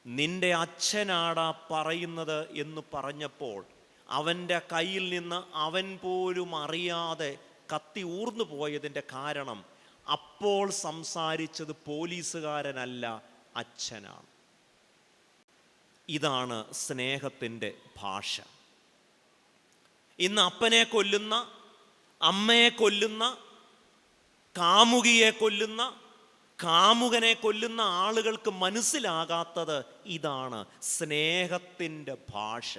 നിന്റെ അച്ഛനാടാ പറയുന്നത് എന്ന് പറഞ്ഞപ്പോൾ അവൻ്റെ കയ്യിൽ നിന്ന് അവൻ പോലും അറിയാതെ കത്തി ഊർന്നു പോയതിൻ്റെ കാരണം അപ്പോൾ സംസാരിച്ചത് പോലീസുകാരനല്ല, അച്ഛനാണ്. ഇതാണ് സ്നേഹത്തിൻ്റെ ഭാഷ. ഇന്ന് അപ്പനെ കൊല്ലുന്ന, അമ്മയെ കൊല്ലുന്ന, കാമുകിയെ കൊല്ലുന്ന, കാമുകനെ കൊല്ലുന്ന ആളുകൾക്ക് മനസ്സിലാകാത്തത് ഇതാണ്, സ്നേഹത്തിൻ്റെ ഭാഷ.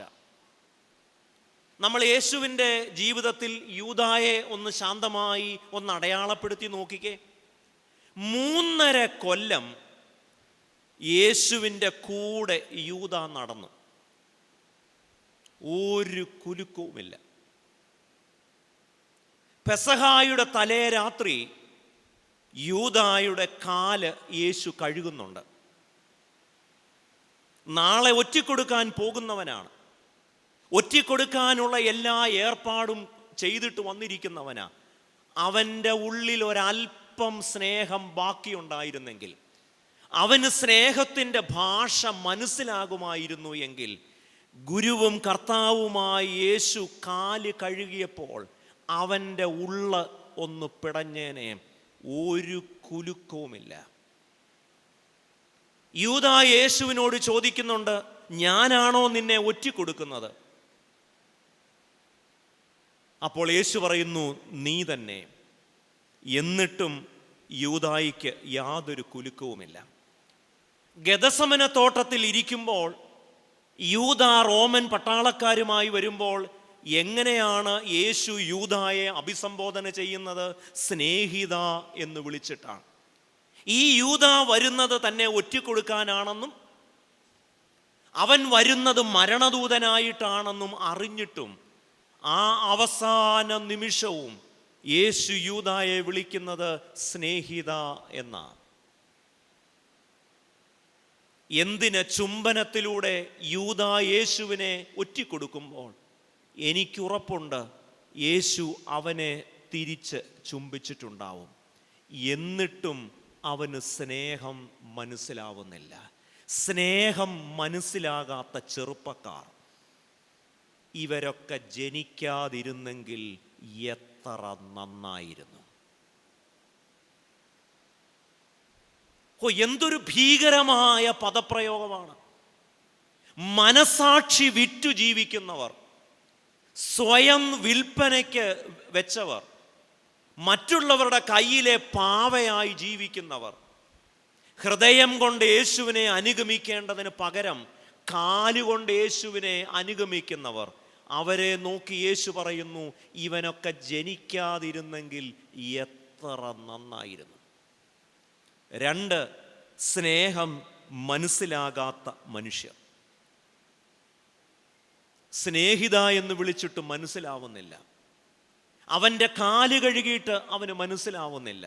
നമ്മൾ യേശുവിൻ്റെ ജീവിതത്തിൽ യൂദായെ ഒന്ന് ശാന്തമായി ഒന്ന് അടയാളപ്പെടുത്തി നോക്കിക്കേ. 3.5 കൊല്ലം യേശുവിൻ്റെ കൂടെ യൂദാ നടന്നു, ഒരു കുലുക്കവുമില്ല. പെസഹായുടെ തലേ രാത്രി യൂദായുടെ കാല് യേശു കഴുകുന്നുണ്ട്. നാളെ ഒറ്റിക്കൊടുക്കാൻ പോകുന്നവനാണ്. ഒറ്റിക്കൊടുക്കാനുള്ള എല്ലാ ഏർപ്പാടും ചെയ്തിട്ട് വന്നിരിക്കുന്നവനാ. അവൻ്റെ ഉള്ളിൽ ഒരല്പം സ്നേഹം ബാക്കിയുണ്ടായിരുന്നെങ്കിൽ, അവന് സ്നേഹത്തിൻ്റെ ഭാഷ മനസ്സിലാകുമായിരുന്നു എങ്കിൽ, ഗുരുവും കർത്താവുമായി യേശു കാല് കഴുകിയപ്പോൾ അവൻ്റെ ഉള്ള ഒന്ന് പിടഞ്ഞേനെ. ഒരു കുലുക്കവുമില്ല. യൂദാ യേശുവിനോട് ചോദിക്കുന്നുണ്ട്, ഞാനാണോ നിന്നെ ഒറ്റിക്കൊടുക്കുന്നത്? അപ്പോൾ യേശു പറയുന്നു, നീ തന്നെ. എന്നിട്ടും യൂദായിക്ക് യാതൊരു കുലുക്കവുമില്ല. ഗെദസമന തോട്ടത്തിൽ ഇരിക്കുമ്പോൾ യൂദാ റോമൻ പട്ടാളക്കാരുമായി വരുമ്പോൾ എങ്ങനെയാണ് യേശു യൂദായെ അഭിസംബോധന ചെയ്യുന്നത്? സ്നേഹിത എന്ന് വിളിച്ചിട്ടാണ്. ഈ യൂദാ വരുന്നത് തന്നെ ഒറ്റിക്കൊടുക്കാനാണെന്നും അവൻ വരുന്നത് മരണദൂതനായിട്ടാണെന്നും അറിഞ്ഞിട്ടും ആ അവസാന നിമിഷവും യേശു യൂദായെ വിളിക്കുന്നത് സ്നേഹിത എന്നാണ്. എന്തിന്? ചുംബനത്തിലൂടെ യൂദാ യേശുവിനെ ഒറ്റിക്കൊടുക്കുമ്പോൾ എനിക്കുറപ്പുണ്ട് യേശു അവനെ തിരിച്ച് ചുംബിച്ചിട്ടുണ്ടാവും. എന്നിട്ടും അവന് സ്നേഹം മനസ്സിലാവുന്നില്ല. സ്നേഹം മനസ്സിലാകാത്ത ചെറുപ്പക്കാർ, ഇവരൊക്കെ ജനിക്കാതിരുന്നെങ്കിൽ എത്ര നന്നായിരുന്നു. എന്തൊരു ഭീകരമായ പദപ്രയോഗമാണ്. മനസാക്ഷി വിറ്റു ജീവിക്കുന്നവർ, സ്വയം വിൽപ്പനയ്ക്ക് വെച്ചവർ, മറ്റുള്ളവരുടെ കയ്യിലെ പാവയായി ജീവിക്കുന്നവർ, ഹൃദയം കൊണ്ട് യേശുവിനെ അനുഗമിക്കേണ്ടതിന് പകരം കാലുകൊണ്ട് യേശുവിനെ അനുഗമിക്കുന്നവർ, അവരെ നോക്കി യേശു പറയുന്നു, ഇവനൊക്കെ ജനിക്കാതിരുന്നെങ്കിൽ എത്ര നന്നായിരുന്നു. 2, സ്നേഹം മനസ്സിലാകാത്ത മനുഷ്യർ. സ്നേഹിത എന്ന് വിളിച്ചിട്ട് മനസ്സിലാവുന്നില്ല. അവൻ്റെ കാല് കഴുകിയിട്ട് അവന് മനസ്സിലാവുന്നില്ല.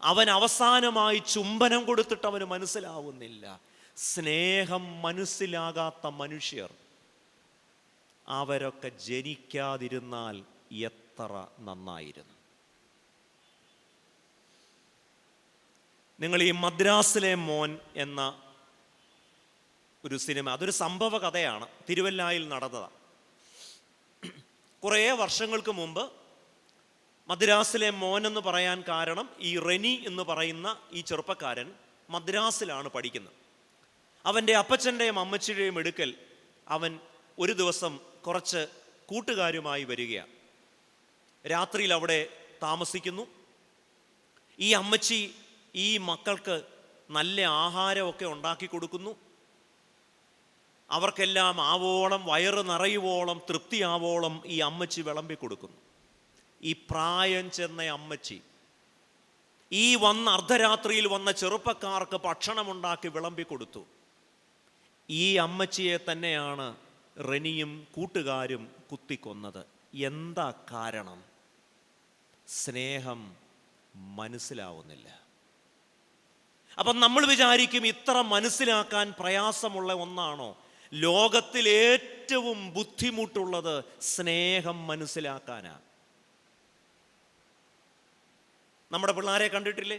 അവൻ അവസാനമായി ചുംബനം കൊടുത്തിട്ട് അവന് മനസ്സിലാവുന്നില്ല. സ്നേഹം മനസ്സിലാകാത്ത മനുഷ്യർ, അവരൊക്കെ ജനിക്കാതിരുന്നാൽ എത്ര നന്നായിരുന്നു. നിങ്ങൾ ഈ മദ്രാസിലെ മോൻ എന്ന ഒരു സിനിമ, അതൊരു സംഭവ കഥയാണ്, തിരുവല്ലായിൽ നടന്നതാണ്. കുറേ വർഷങ്ങൾക്ക് മുമ്പ് മദ്രാസിലെ മോൻ എന്ന് പറയാൻ കാരണം, ഈ റെനി എന്ന് പറയുന്ന ഈ ചെറുപ്പക്കാരൻ മദ്രാസിലാണ് പഠിക്കുന്നത്. അവൻ്റെ അപ്പച്ചൻ്റെയും അമ്മച്ചിയുടെയും അടുക്കൽ അവൻ ഒരു ദിവസം കുറച്ച് കൂട്ടുകാരുമായി വരികയാണ്. രാത്രിയിൽ അവിടെ താമസിക്കുന്നു. ഈ അമ്മച്ചി ഈ മക്കൾക്ക് നല്ല ആഹാരമൊക്കെ ഉണ്ടാക്കി കൊടുക്കുന്നു. അവർക്കെല്ലാം ആവോളം, വയറ് നിറയുവോളം, തൃപ്തിയാവോളം ഈ അമ്മച്ചി വിളമ്പി കൊടുക്കുന്നു. ഈ പ്രായം ചെന്ന അമ്മച്ചി ഈ അർദ്ധരാത്രിയിൽ വന്ന ചെറുപ്പക്കാർക്ക് ഭക്ഷണമുണ്ടാക്കി വിളമ്പി കൊടുത്തു. ഈ അമ്മച്ചിയെ തന്നെയാണ് റെനിയും കൂട്ടുകാരും കുത്തിക്കൊന്നത്. എന്താ കാരണം? സ്നേഹം മനസ്സിലാവുന്നില്ല. അപ്പം നമ്മൾ വിചാരിക്കും, ഇത്ര മനസ്സിലാക്കാൻ പ്രയാസമുള്ള ഒന്നാണോ? ലോകത്തിൽ ഏറ്റവും ബുദ്ധിമുട്ടുള്ളത് സ്നേഹം മനസ്സിലാക്കാനാണ്. നമ്മുടെ പിള്ളേരെ കണ്ടിട്ടില്ലേ?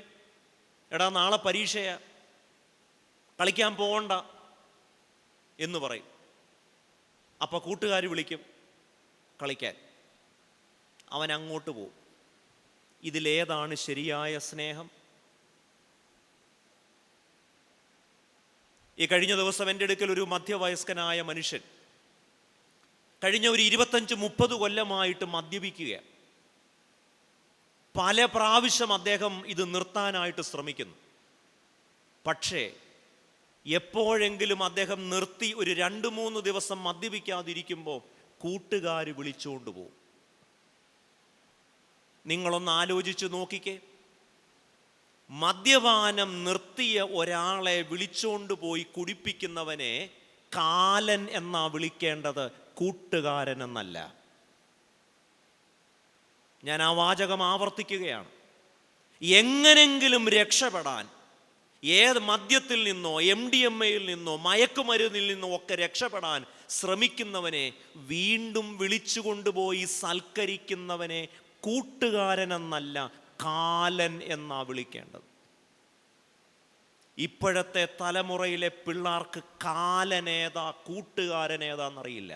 എടാ നാളെ പരീക്ഷയാ, കളിക്കാൻ പോകണ്ട എന്ന് പറയും. അപ്പോൾ കൂട്ടുകാർ വിളിക്കും കളിക്കാൻ, അവൻ അങ്ങോട്ട് പോവും. ഇതിലേതാണ് ശരിയായ സ്നേഹം? ഈ കഴിഞ്ഞ ദിവസം എൻ്റെ അടുക്കൽ ഒരു മധ്യവയസ്കനായ മനുഷ്യൻ കഴിഞ്ഞ ഒരു 25-30 കൊല്ലമായിട്ട് മദ്യപിക്കുകയാണ്. പല പ്രാവശ്യം അദ്ദേഹം ഇത് നിർത്താനായിട്ട് ശ്രമിക്കുന്നു. പക്ഷേ എപ്പോഴെങ്കിലും അദ്ദേഹം നിർത്തി ഒരു 2-3 ദിവസം മദ്യപിക്കാതിരിക്കുമ്പോൾ കൂട്ടുകാർ വിളിച്ചുകൊണ്ട് പോകും. നിങ്ങളൊന്ന് ആലോചിച്ച് നോക്കിക്കേ, മദ്യപാനം നിർത്തിയ ഒരാളെ വിളിച്ചോണ്ട് പോയി കുടിപ്പിക്കുന്നവനെ കാലൻ എന്നാ വിളിക്കേണ്ടത്, കൂട്ടുകാരൻ എന്നല്ല. ഞാൻ ആ വാചകം ആവർത്തിക്കുകയാണ്. എങ്ങനെങ്കിലും രക്ഷപ്പെടാൻ, ഏത് മദ്യത്തിൽ നിന്നോ MDMAയിൽ നിന്നോ മയക്കുമരുന്നിൽ നിന്നോ ഒക്കെ രക്ഷപ്പെടാൻ ശ്രമിക്കുന്നവനെ വീണ്ടും വിളിച്ചുകൊണ്ടുപോയി സൽക്കരിക്കുന്നവനെ കൂട്ടുകാരനെന്നല്ല, കാലൻ എന്നാ വിളിക്കേണ്ടത്. ഇപ്പോഴത്തെ തലമുറയിലെ പിള്ളേർക്ക് കാലനേതാ കൂട്ടുകാരനേതാന്നറിയില്ല.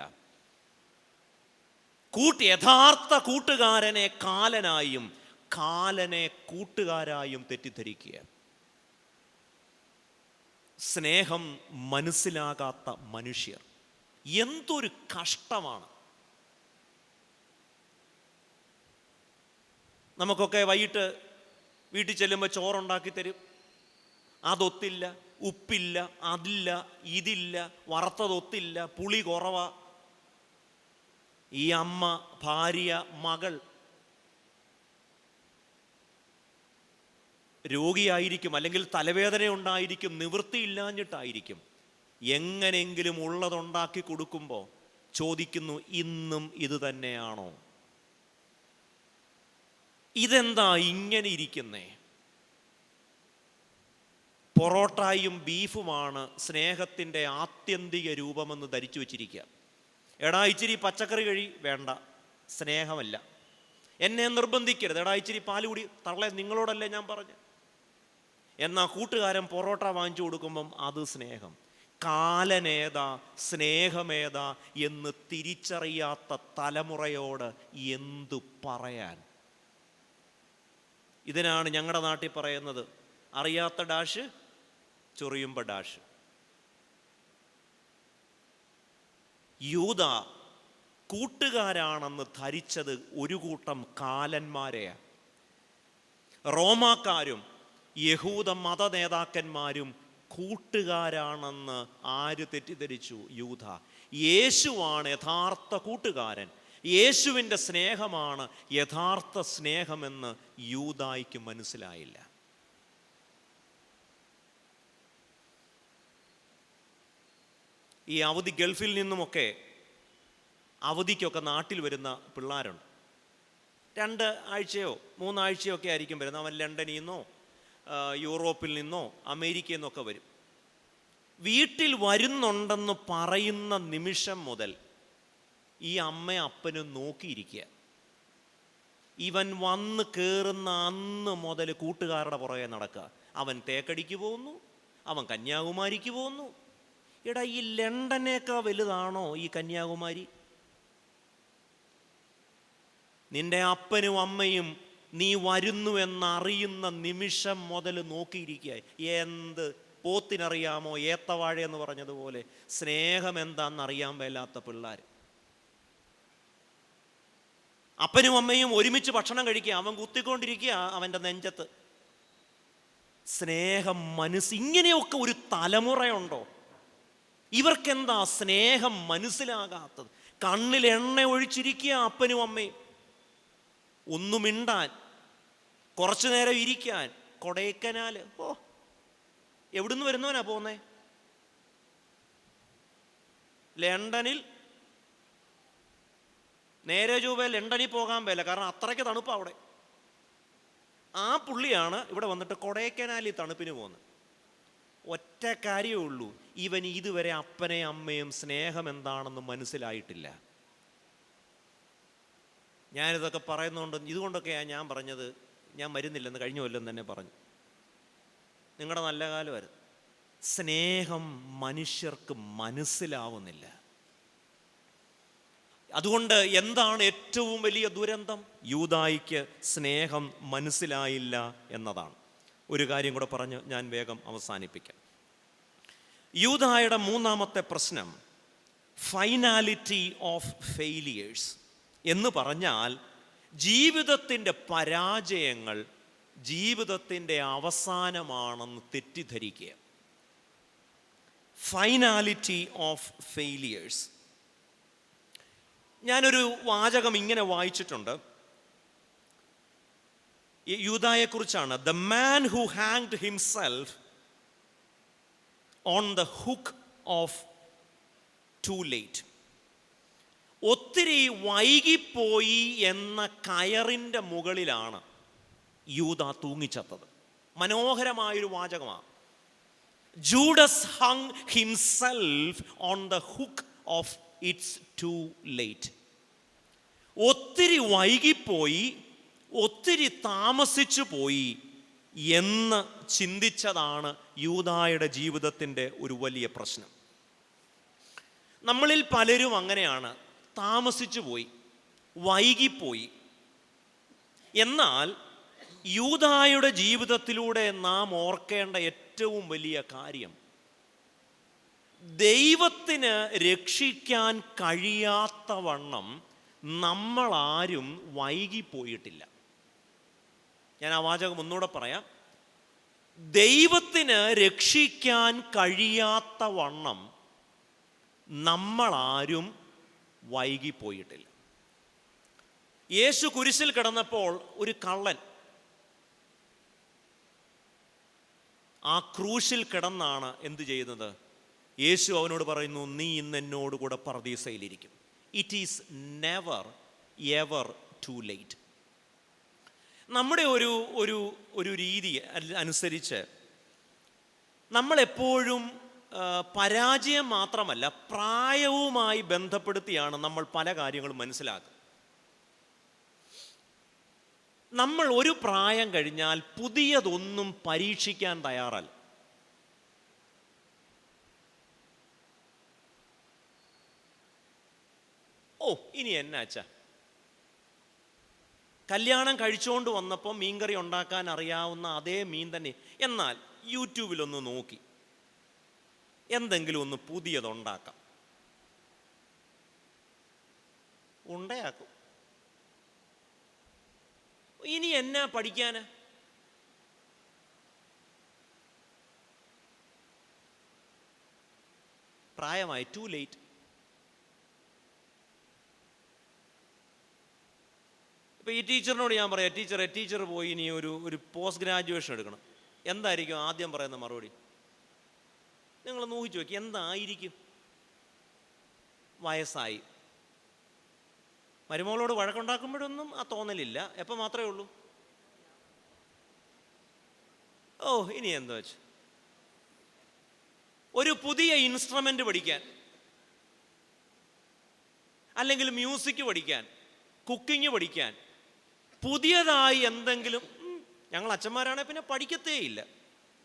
യഥാർത്ഥ കൂട്ടുകാരനെ കാലനായും കാലനെ കൂട്ടുകാരായും തെറ്റിദ്ധരിക്കുക. സ്നേഹം മനസ്സിലാകാത്ത മനുഷ്യർ, എന്തൊരു കഷ്ടമാണ്. നമുക്കൊക്കെ വൈകിട്ട് വീട്ടിൽ ചെല്ലുമ്പോൾ ചോറുണ്ടാക്കി തരും. അതൊത്തില്ല, ഉപ്പില്ല, അതില്ല, ഇതില്ല, വറുത്തതൊത്തില്ല, പുളി കുറവാ. ഈ അമ്മ, ഭാര്യ, മകൾ രോഗിയായിരിക്കും, അല്ലെങ്കിൽ തലവേദന ഉണ്ടായിരിക്കും, നിവൃത്തിയില്ലാഞ്ഞിട്ടായിരിക്കും. എങ്ങനെയെങ്കിലും ഉള്ളതുണ്ടാക്കി കൊടുക്കുമ്പോൾ ചോദിക്കുന്നു, ഇന്നും ഇത് തന്നെയാണോ? ഇതെന്താ ഇങ്ങനെ ഇരിക്കുന്നേ? പൊറോട്ടയും ബീഫുമാണ് സ്നേഹത്തിൻ്റെ ആത്യന്തിക രൂപമെന്ന് ധരിച്ചു വച്ചിരിക്കുക. എടാ ഇച്ചിരി പച്ചക്കറി കഴി, വേണ്ട, സ്നേഹമല്ല. എന്നെ നിർബന്ധിക്കരുത്, എടാ ഇച്ചിരി പാല് കുടി, തള്ളേ നിങ്ങളോടല്ലേ ഞാൻ പറഞ്ഞു. എന്നാൽ കൂട്ടുകാരൻ പൊറോട്ട വാങ്ങിച്ചു കൊടുക്കുമ്പം അത് സ്നേഹം. കാലനേതാ സ്നേഹമേതാ എന്ന് തിരിച്ചറിയാത്ത തലമുറയോട് എന്തു പറയാൻ? ഇതിനാണ് ഞങ്ങളുടെ നാട്ടിൽ പറയുന്നത്, അറിയാത്ത ഡാഷ് ചൊറിയുമ്പ ഡാഷ്. യൂദ കൂട്ടുകാരാണെന്ന് ധരിച്ചത് ഒരു കൂട്ടം കാലന്മാരെയാണ്. റോമാക്കാരും യഹൂദ മത നേതാക്കന്മാരും കൂട്ടുകാരാണെന്ന് ആര് തെറ്റിദ്ധരിച്ചു? യൂദ. യേശുവാണ് യഥാർത്ഥ കൂട്ടുകാരൻ, യേശുവിൻ്റെ സ്നേഹമാണ് യഥാർത്ഥ സ്നേഹമെന്ന് യൂദായ്ക്ക് മനസ്സിലായില്ല. ഈ അവധി ഗൾഫിൽ നിന്നുമൊക്കെ അവധിക്കൊക്കെ നാട്ടിൽ വരുന്ന പിള്ളേരുണ്ട്. 2 ആഴ്ചയോ 3 ആഴ്ചയോ ഒക്കെ ആയിരിക്കും വരുന്നത്. അവൻ ലണ്ടനിൽ നിന്നോ യൂറോപ്പിൽ നിന്നോ അമേരിക്കയിൽ നിന്നൊക്കെ വരും. വീട്ടിൽ വരുന്നുണ്ടെന്ന് പറയുന്ന നിമിഷം മുതൽ ഈ അമ്മയും അപ്പനും നോക്കിയിരിക്കുക. ഇവൻ വന്ന് കയറുന്ന അന്ന് മുതൽ കൂട്ടുകാരുടെ പുറകെ നടക്കുക. അവൻ തേക്കടിക്ക് പോകുന്നു, അവൻ കന്യാകുമാരിക്ക് പോകുന്നു. എടാ, ഈ ലണ്ടനേക്കാൾ വലുതാണോ ഈ കന്യാകുമാരി? നിന്റെ അപ്പനും അമ്മയും നീ വരുന്നു എന്നറിയുന്ന നിമിഷം മുതൽ നോക്കിയിരിക്കുക. എന്ത് പോത്തിനറിയാമോ ഏത്തവാഴ എന്ന് പറഞ്ഞതുപോലെ സ്നേഹം എന്താണെന്നറിയാൻ മേലാത്ത പിള്ളേർ. അപ്പനും അമ്മയും ഒരുമിച്ച് ഭക്ഷണം കഴിക്കുക, അവൻ കുത്തിക്കൊണ്ടിരിക്കുക അവൻ്റെ നെഞ്ചത്ത്. സ്നേഹം ഇങ്ങനെയൊക്കെ ഒരു തലമുറയുണ്ടോ? ഇവർക്കെന്താ സ്നേഹം മനസ്സിലാകാത്തത്? കണ്ണിൽ എണ്ണ ഒഴിച്ചിരിക്കുക അപ്പനും അമ്മയും. ഒന്നു മിണ്ടാൻ, കുറച്ചു നേരം ഇരിക്കാൻ. കൊടൈക്കനാൽ, ഓ എവിടുന്ന് വരുന്നവനാ പോന്നേ? ലണ്ടനിൽ നേരെ ചൊവ്വേ ലണ്ടനിൽ പോകാൻ പറ്റില്ല, കാരണം അത്രയ്ക്ക് തണുപ്പാണ് അവിടെ. ആ പുള്ളിയാണ് ഇവിടെ വന്നിട്ട് കൊടൈക്കനാലിൽ തണുപ്പിന് പോകുന്നത്. ഒറ്റ കാര്യമേ ഉള്ളൂ, ഇവൻ ഇതുവരെ അപ്പനെയും അമ്മയും സ്നേഹം എന്താണെന്ന് മനസ്സിലായിട്ടില്ല. ഞാനിതൊക്കെ പറയുന്നുണ്ട്. ഇതുകൊണ്ടൊക്കെയാണ് ഞാൻ പറഞ്ഞത്, ഞാൻ വരുന്നില്ലെന്ന് കഴിഞ്ഞ കൊല്ലം തന്നെ പറഞ്ഞു. നിങ്ങളുടെ നല്ല കാലമായിരുന്നു. സ്നേഹം മനുഷ്യർക്ക് മനസ്സിലാവുന്നില്ല. അതുകൊണ്ട് എന്താണ് ഏറ്റവും വലിയ ദുരന്തം? യൂദായിക്ക് സ്നേഹം മനസ്സിലായില്ല എന്നതാണ്. ഒരു കാര്യം കൂടെ പറഞ്ഞ് ഞാൻ വേഗം അവസാനിപ്പിക്കാം. യൂദായുടെ മൂന്നാമത്തെ പ്രശ്നം ഫൈനാലിറ്റി ഓഫ് ഫെയിലിയേഴ്സ് എന്ന് പറഞ്ഞാൽ ജീവിതത്തിൻ്റെ പരാജയങ്ങൾ ജീവിതത്തിൻ്റെ അവസാനമാണെന്ന് തെറ്റിദ്ധരിക്കുക. Finality of failures. ഞാനൊരു വാചകം ഇങ്ങനെ വായിച്ചിട്ടുണ്ട് യൂദായെക്കുറിച്ചാണ്. The man who hanged himself on the hook of too late. ഒത്തിരി വൈകിപ്പോയി എന്ന കയറിൻ്റെ മുകളിലാണ് യൂദ തൂങ്ങിച്ചത്തത്. മനോഹരമായൊരു വാചകമാണ്. Judas hung himself on the hook of it's too late. ഒത്തിരി വൈകിപ്പോയി, ഒത്തിരി താമസിച്ചു പോയി എന്ന് ചിന്തിച്ചതാണ് യൂദായുടെ ജീവിതത്തിൻ്റെ ഒരു വലിയ പ്രശ്നം. നമ്മളിൽ പലരും അങ്ങനെയാണ്, താമസിച്ചു പോയി, വൈകിപ്പോയി. എന്നാൽ യൂദായുടെ ജീവിതത്തിലൂടെ നാം ഓർക്കേണ്ട ഏറ്റവും വലിയ കാര്യം, ദൈവത്തിന് രക്ഷിക്കാൻ കഴിയാത്തവണ്ണം നമ്മളാരും വൈകിപ്പോയിട്ടില്ല. ഞാൻ ആ വാചകം ഒന്നുകൂടെ പറയാം. ദൈവത്തിന് രക്ഷിക്കാൻ കഴിയാത്തവണ്ണം നമ്മളാരും വൈകിപ്പോയിട്ടില്ല. യേശു കുരിശിൽ കിടന്നപ്പോൾ ഒരു കള്ളൻ ആ ക്രൂശിൽ കിടന്നാണ് എന്ത് ചെയ്യുന്നത്? യേശു അവനോട് പറയുന്നു, നീ ഇന്ന് എന്നോട് കൂടെ പറുദീസയിലിരിക്കും. It is never ever too late. നമ്മുടെ ഒരു രീതി അനുസരിച്ച് നമ്മളെപ്പോഴും പരാജയം മാത്രമല്ല, പ്രായവുമായി ബന്ധപ്പെടുത്തിയാണ് നമ്മൾ പല കാര്യങ്ങളും മനസ്സിലാക്കുക. നമ്മൾ ഒരു പ്രായം കഴിഞ്ഞാൽ പുതിയതൊന്നും പരീക്ഷിക്കാൻ തയ്യാറല്ല. ഇനി എന്നാച്ചാ, കല്യാണം കഴിച്ചുകൊണ്ട് വന്നപ്പോൾ മീൻകറി ഉണ്ടാക്കാൻ അറിയാവുന്ന അതേ മീൻ തന്നെ, എന്നാൽ യൂട്യൂബിലൊന്ന് നോക്കി എന്തെങ്കിലും ഒന്ന് പുതിയതുണ്ടാക്കാം, ഉണ്ടയാക്കും. ഇനി എന്നാ പഠിക്കാന്? പ്രായമായി, ടു ലേറ്റ്. ഇപ്പം ഈ ടീച്ചറിനോട് ഞാൻ പറയാം, ടീച്ചർ പോയി ഇനി ഒരു പോസ്റ്റ് ഗ്രാജുവേഷൻ എടുക്കണം, എന്തായിരിക്കും ആദ്യം പറയുന്ന മറുപടി? നിങ്ങൾ ഊഹിച്ചു നോക്കി, എന്തായിരിക്കും? വയസ്സായി. മരുമകളോട് വഴക്കുണ്ടാക്കുമ്പോഴൊന്നും ആ തോന്നലില്ല. എപ്പോൾ മാത്രമേ ഉള്ളൂ? ഇനി എന്താ വെച്ച് ഒരു പുതിയ ഇൻസ്ട്രുമെൻ്റ് പഠിക്കാൻ, അല്ലെങ്കിൽ മ്യൂസിക് പഠിക്കാൻ, കുക്കിംഗ് പഠിക്കാൻ, പുതിയതായി എന്തെങ്കിലും. ഞങ്ങൾ അച്ഛന്മാരാണെങ്കിൽ പിന്നെ പഠിക്കത്തേ ഇല്ല.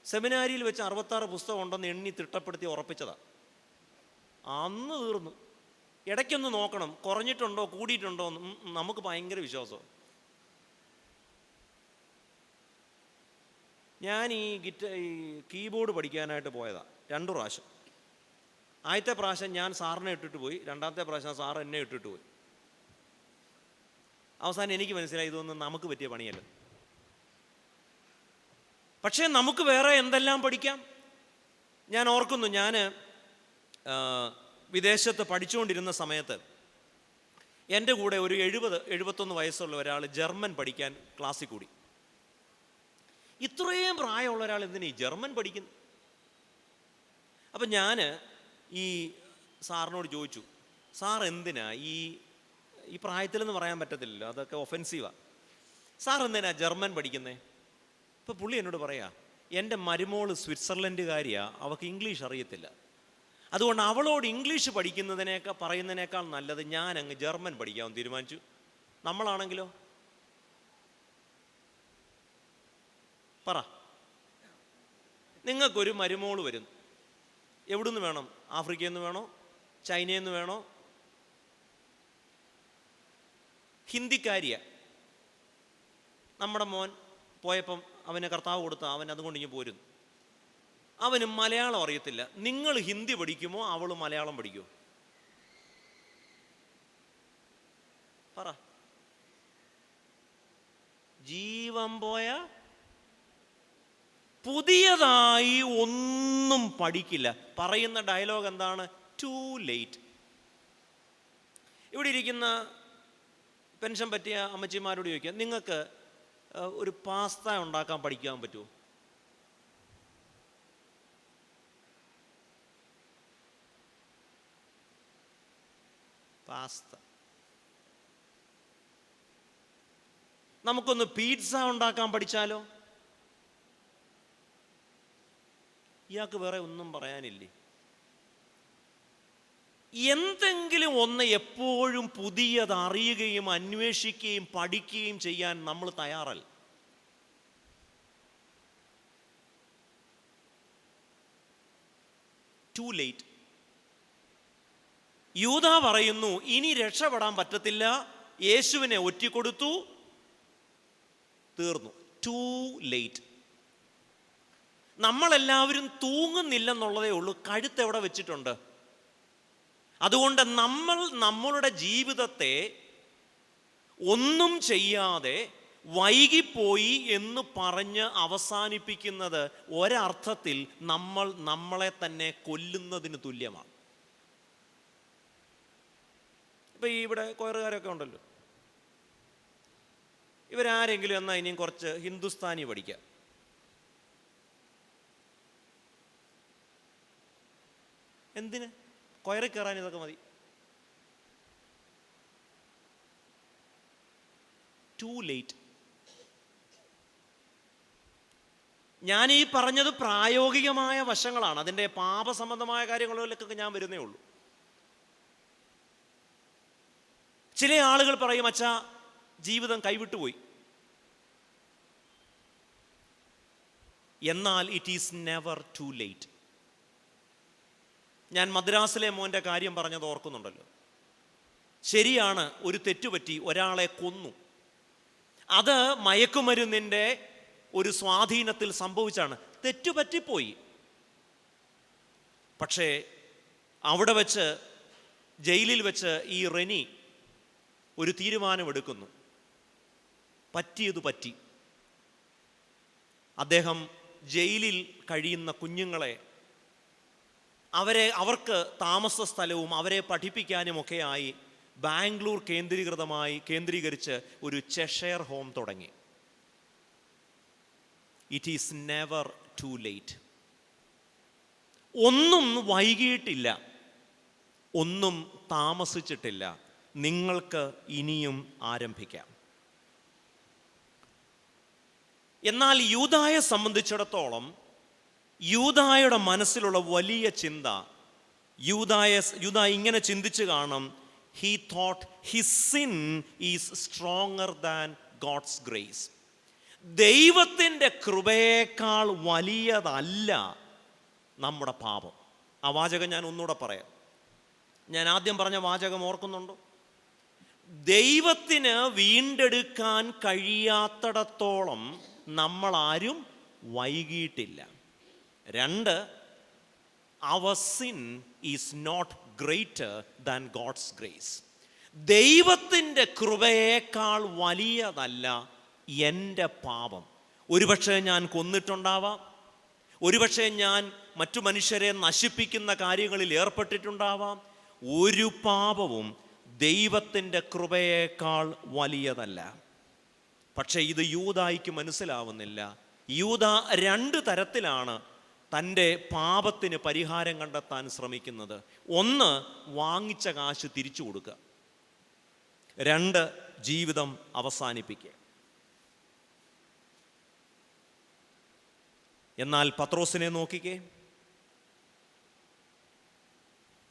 സെമിനാരിയിൽ വെച്ച് 66 പുസ്തകം ഉണ്ടെന്ന് എണ്ണി തിട്ടപ്പെടുത്തി ഉറപ്പിച്ചതാണ്. അന്ന് തീർന്നു. ഇടയ്ക്കൊന്ന് നോക്കണം, കുറഞ്ഞിട്ടുണ്ടോ കൂടിയിട്ടുണ്ടോ എന്ന്. നമുക്ക് ഭയങ്കര വിശ്വാസം. ഞാൻ ഈ കീബോർഡ് പഠിക്കാനായിട്ട് പോയതാണ് 2 പ്രാവശ്യം. ആദ്യത്തെ പ്രാവശ്യം ഞാൻ സാറിനെ ഇട്ടിട്ട് പോയി, രണ്ടാമത്തെ പ്രാവശ്യം സാർ എന്നെ ഇട്ടിട്ട് പോയി. അവസാനം എനിക്ക് മനസ്സിലായി, ഇതൊന്നും നമുക്ക് പറ്റിയ പണിയല്ല. പക്ഷേ നമുക്ക് വേറെ എന്തെല്ലാം പഠിക്കാം. ഞാൻ ഓർക്കുന്നു, ഞാൻ വിദേശത്ത് പഠിച്ചുകൊണ്ടിരുന്ന സമയത്ത് എൻ്റെ കൂടെ ഒരു 70-71 വയസ്സുള്ള ഒരാൾ ജർമ്മൻ പഠിക്കാൻ ക്ലാസ്സിൽ കൂടി. ഇത്രയും പ്രായമുള്ള ഒരാൾ എന്തിനാ ഈ ജർമ്മൻ പഠിക്കുന്നു? അപ്പം ഞാൻ ഈ സാറിനോട് ചോദിച്ചു, സാർ എന്തിനാ ഈ പ്രായത്തിലെന്ന് പറയാൻ പറ്റത്തില്ലല്ലോ, അതൊക്കെ ഒഫെൻസീവാണ്. സാർ എന്തിനാ ജർമ്മൻ പഠിക്കുന്നേ? ഇപ്പോൾ പുള്ളി എന്നോട് പറയാ, എൻ്റെ മരുമോള് സ്വിറ്റ്സർലൻഡുകാരിയാണ്, അവൾക്ക് ഇംഗ്ലീഷ് അറിയത്തില്ല, അതുകൊണ്ട് അവളോട് ഇംഗ്ലീഷ് പറയുന്നതിനേക്കാൾ നല്ലത് ഞാൻ അങ്ങ് ജർമ്മൻ പഠിക്കാമെന്ന് തീരുമാനിച്ചു. നമ്മളാണെങ്കിലോ? പറ, നിങ്ങൾക്കൊരു മരുമോള് വരും, എവിടുന്ന് വേണം? ആഫ്രിക്കയിൽ നിന്ന് വേണോ? ചൈനയിൽ നിന്ന് വേണോ? ഹിന്ദിക്കാരിയ. നമ്മുടെ മോൻ പോയപ്പം അവന് കർത്താവ് കൊടുത്ത അവൻ അതുകൊണ്ട് ഇങ്ങനെ പോരുന്നു. അവന് മലയാളം അറിയത്തില്ല. നിങ്ങൾ ഹിന്ദി പഠിക്കുമോ അവൾ മലയാളം പഠിക്കുമോ? പറ. ജീവൻ പോയ പുതിയതായി ഒന്നും പഠിക്കില്ല. പറയുന്ന ഡയലോഗ് എന്താണ്? To late. ഇവിടെ ഇരിക്കുന്ന പെൻഷൻ പറ്റിയ അമ്മച്ചിമാരോട് ചോദിക്കുക, നിങ്ങൾക്ക് ഒരു പാസ്ത ഉണ്ടാക്കാൻ പഠിക്കാൻ പറ്റുമോ? പാസ്ത. നമുക്കൊന്ന് പിസ്സ ഉണ്ടാക്കാൻ പഠിച്ചാലോ? ഇയാൾക്ക് വേറെ ഒന്നും പറയാനില്ലേ? എന്തെങ്കിലും ഒന്ന് എപ്പോഴും പുതിയത് അറിയുകയും അന്വേഷിക്കുകയും പഠിക്കുകയും ചെയ്യാൻ നമ്മൾ തയ്യാറല്ല. To late. യൂദ പറയുന്നു, ഇനി രക്ഷപ്പെടാൻ പറ്റത്തില്ല, യേശുവിനെ ഒറ്റിക്കൊടുത്തു, തീർന്നു. To late. നമ്മളെല്ലാവരും തൂങ്ങുന്നില്ലെന്നുള്ളതേ ഉള്ളൂ, കഴുത്തെവിടെ വെച്ചിട്ടുണ്ട്. അതുകൊണ്ട് നമ്മൾ നമ്മളുടെ ജീവിതത്തെ ഒന്നും ചെയ്യാതെ വൈകിപ്പോയി എന്ന് പറഞ്ഞ് അവസാനിപ്പിക്കുന്നത് ഒരർത്ഥത്തിൽ നമ്മൾ നമ്മളെ തന്നെ കൊല്ലുന്നതിന് തുല്യമാണ്. ഇപ്പം ഇവിടെ കൊയറുകാരൊക്കെ ഉണ്ടല്ലോ, ഇവരാരെങ്കിലും എന്നാൽ ഇനിയും കുറച്ച് ഹിന്ദുസ്ഥാനി പഠിക്കാം. എന്തിന്? കൊയറി കയറാൻ ഇതൊക്കെ മതി. To late. ഞാൻ ഈ പറഞ്ഞത് പ്രായോഗികമായ വശങ്ങളാണ്. അതിൻ്റെ പാപസംബന്ധമായ കാര്യങ്ങളിലേക്കൊക്കെ ഞാൻ വരുന്നേ ഉള്ളൂ. ചില ആളുകൾ പറയും, അച്ഛാ ജീവിതം കൈവിട്ടുപോയി. എന്നാൽ it is never too late. ഞാൻ മദ്രാസിലെ മോൻ്റെ കാര്യം പറഞ്ഞത് ഓർക്കുന്നുണ്ടല്ലോ. ശരിയാണ്, ഒരു തെറ്റുപറ്റി, ഒരാളെ കൊന്നു. അത് മയക്കുമരുന്നിൻ്റെ ഒരു സ്വാധീനത്തിൽ സംഭവിച്ചാണ്. തെറ്റുപറ്റിപ്പോയി. പക്ഷേ അവിടെ വെച്ച്, ജയിലിൽ വെച്ച് ഈ റെനി ഒരു തീരുമാനമെടുക്കുന്നു. പറ്റിയത് പറ്റി. അദ്ദേഹം ജയിലിൽ കഴിയുന്ന കുഞ്ഞുങ്ങളെ, അവർക്ക് താമസ സ്ഥലവും അവരെ പഠിപ്പിക്കാനുമൊക്കെയായി ബാംഗ്ലൂർ കേന്ദ്രീകരിച്ച് ഒരു ചെഷയർ ഹോം തുടങ്ങി. It is never too late. ഒന്നും വൈകിയിട്ടില്ല, ഒന്നും താമസിച്ചിട്ടില്ല. നിങ്ങൾക്ക് ഇനിയും ആരംഭിക്കാം. എന്നാൽ യൂദായെ സംബന്ധിച്ചിടത്തോളം, യൂദായുടെ മനസ്സിലുള്ള വലിയ ചിന്ത, യൂദാ ഇങ്ങനെ ചിന്തിച്ചു കാണും, he thought his sin is stronger than God's grace. ദൈവത്തിൻ്റെ കൃപയേക്കാൾ വലിയതല്ല നമ്മുടെ പാപം. ആ വാചകം ഞാൻ ഒന്നുകൂടെ പറയാം. ഞാൻ ആദ്യം പറഞ്ഞ വാചകം ഓർക്കുന്നുണ്ടോ? ദൈവത്തിന് വീണ്ടെടുക്കാൻ കഴിയാത്തിടത്തോളം നമ്മളാരും വൈകിയിട്ടില്ല. 2, our sin is not greater than God's grace. ദൈവത്തിൻ്റെ കൃപയേക്കാൾ വലിയതല്ല എൻ്റെ പാപം. ഒരുപക്ഷെ ഞാൻ കൊന്നിട്ടുണ്ടാവാം, ഒരുപക്ഷെ ഞാൻ മറ്റു മനുഷ്യരെ നശിപ്പിക്കുന്ന കാര്യങ്ങളിൽ ഏർപ്പെട്ടിട്ടുണ്ടാവാം. ഒരു പാപവും ദൈവത്തിൻ്റെ കൃപയേക്കാൾ വലിയതല്ല. പക്ഷേ ഇത് യൂദായ്ക്ക് മനസ്സിലാവുന്നില്ല. യൂദാ 2 തരത്തിലാണ് തൻ്റെ പാപത്തിന് പരിഹാരം കണ്ടെത്താൻ ശ്രമിക്കുന്നത്. 1, വാങ്ങിച്ച കാശ് തിരിച്ചു കൊടുക്കുക. 2, ജീവിതം അവസാനിപ്പിക്കുക. എന്നാൽ പത്രോസിനെ നോക്കിക്കേ.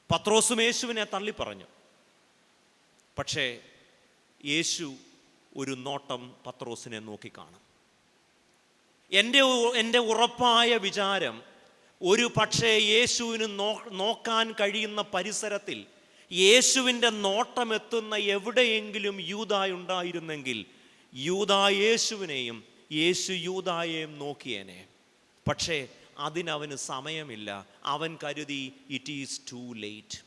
പത്രോസും യേശുവിനെ തള്ളിപ്പറഞ്ഞു. പക്ഷേ യേശു ഒരു നോട്ടം പത്രോസിനെ നോക്കിക്കാണും. എൻ്റെ ഉറപ്പായ വിചാരം, ഒരു പക്ഷേ യേശുവിന് നോക്കാൻ കഴിയുന്ന പരിസരത്തിൽ യേശുവിൻ്റെ നോട്ടമെത്തുന്ന എവിടെയെങ്കിലും യൂദായുണ്ടായിരുന്നെങ്കിൽ യൂദാ യേശുവിനെയും യേശു യൂദായെയും നോക്കിയേനെ. പക്ഷേ അതിനവന് സമയമില്ല. അവൻ കരുതി ഇറ്റ് ഈസ് ടു ലേറ്റ്.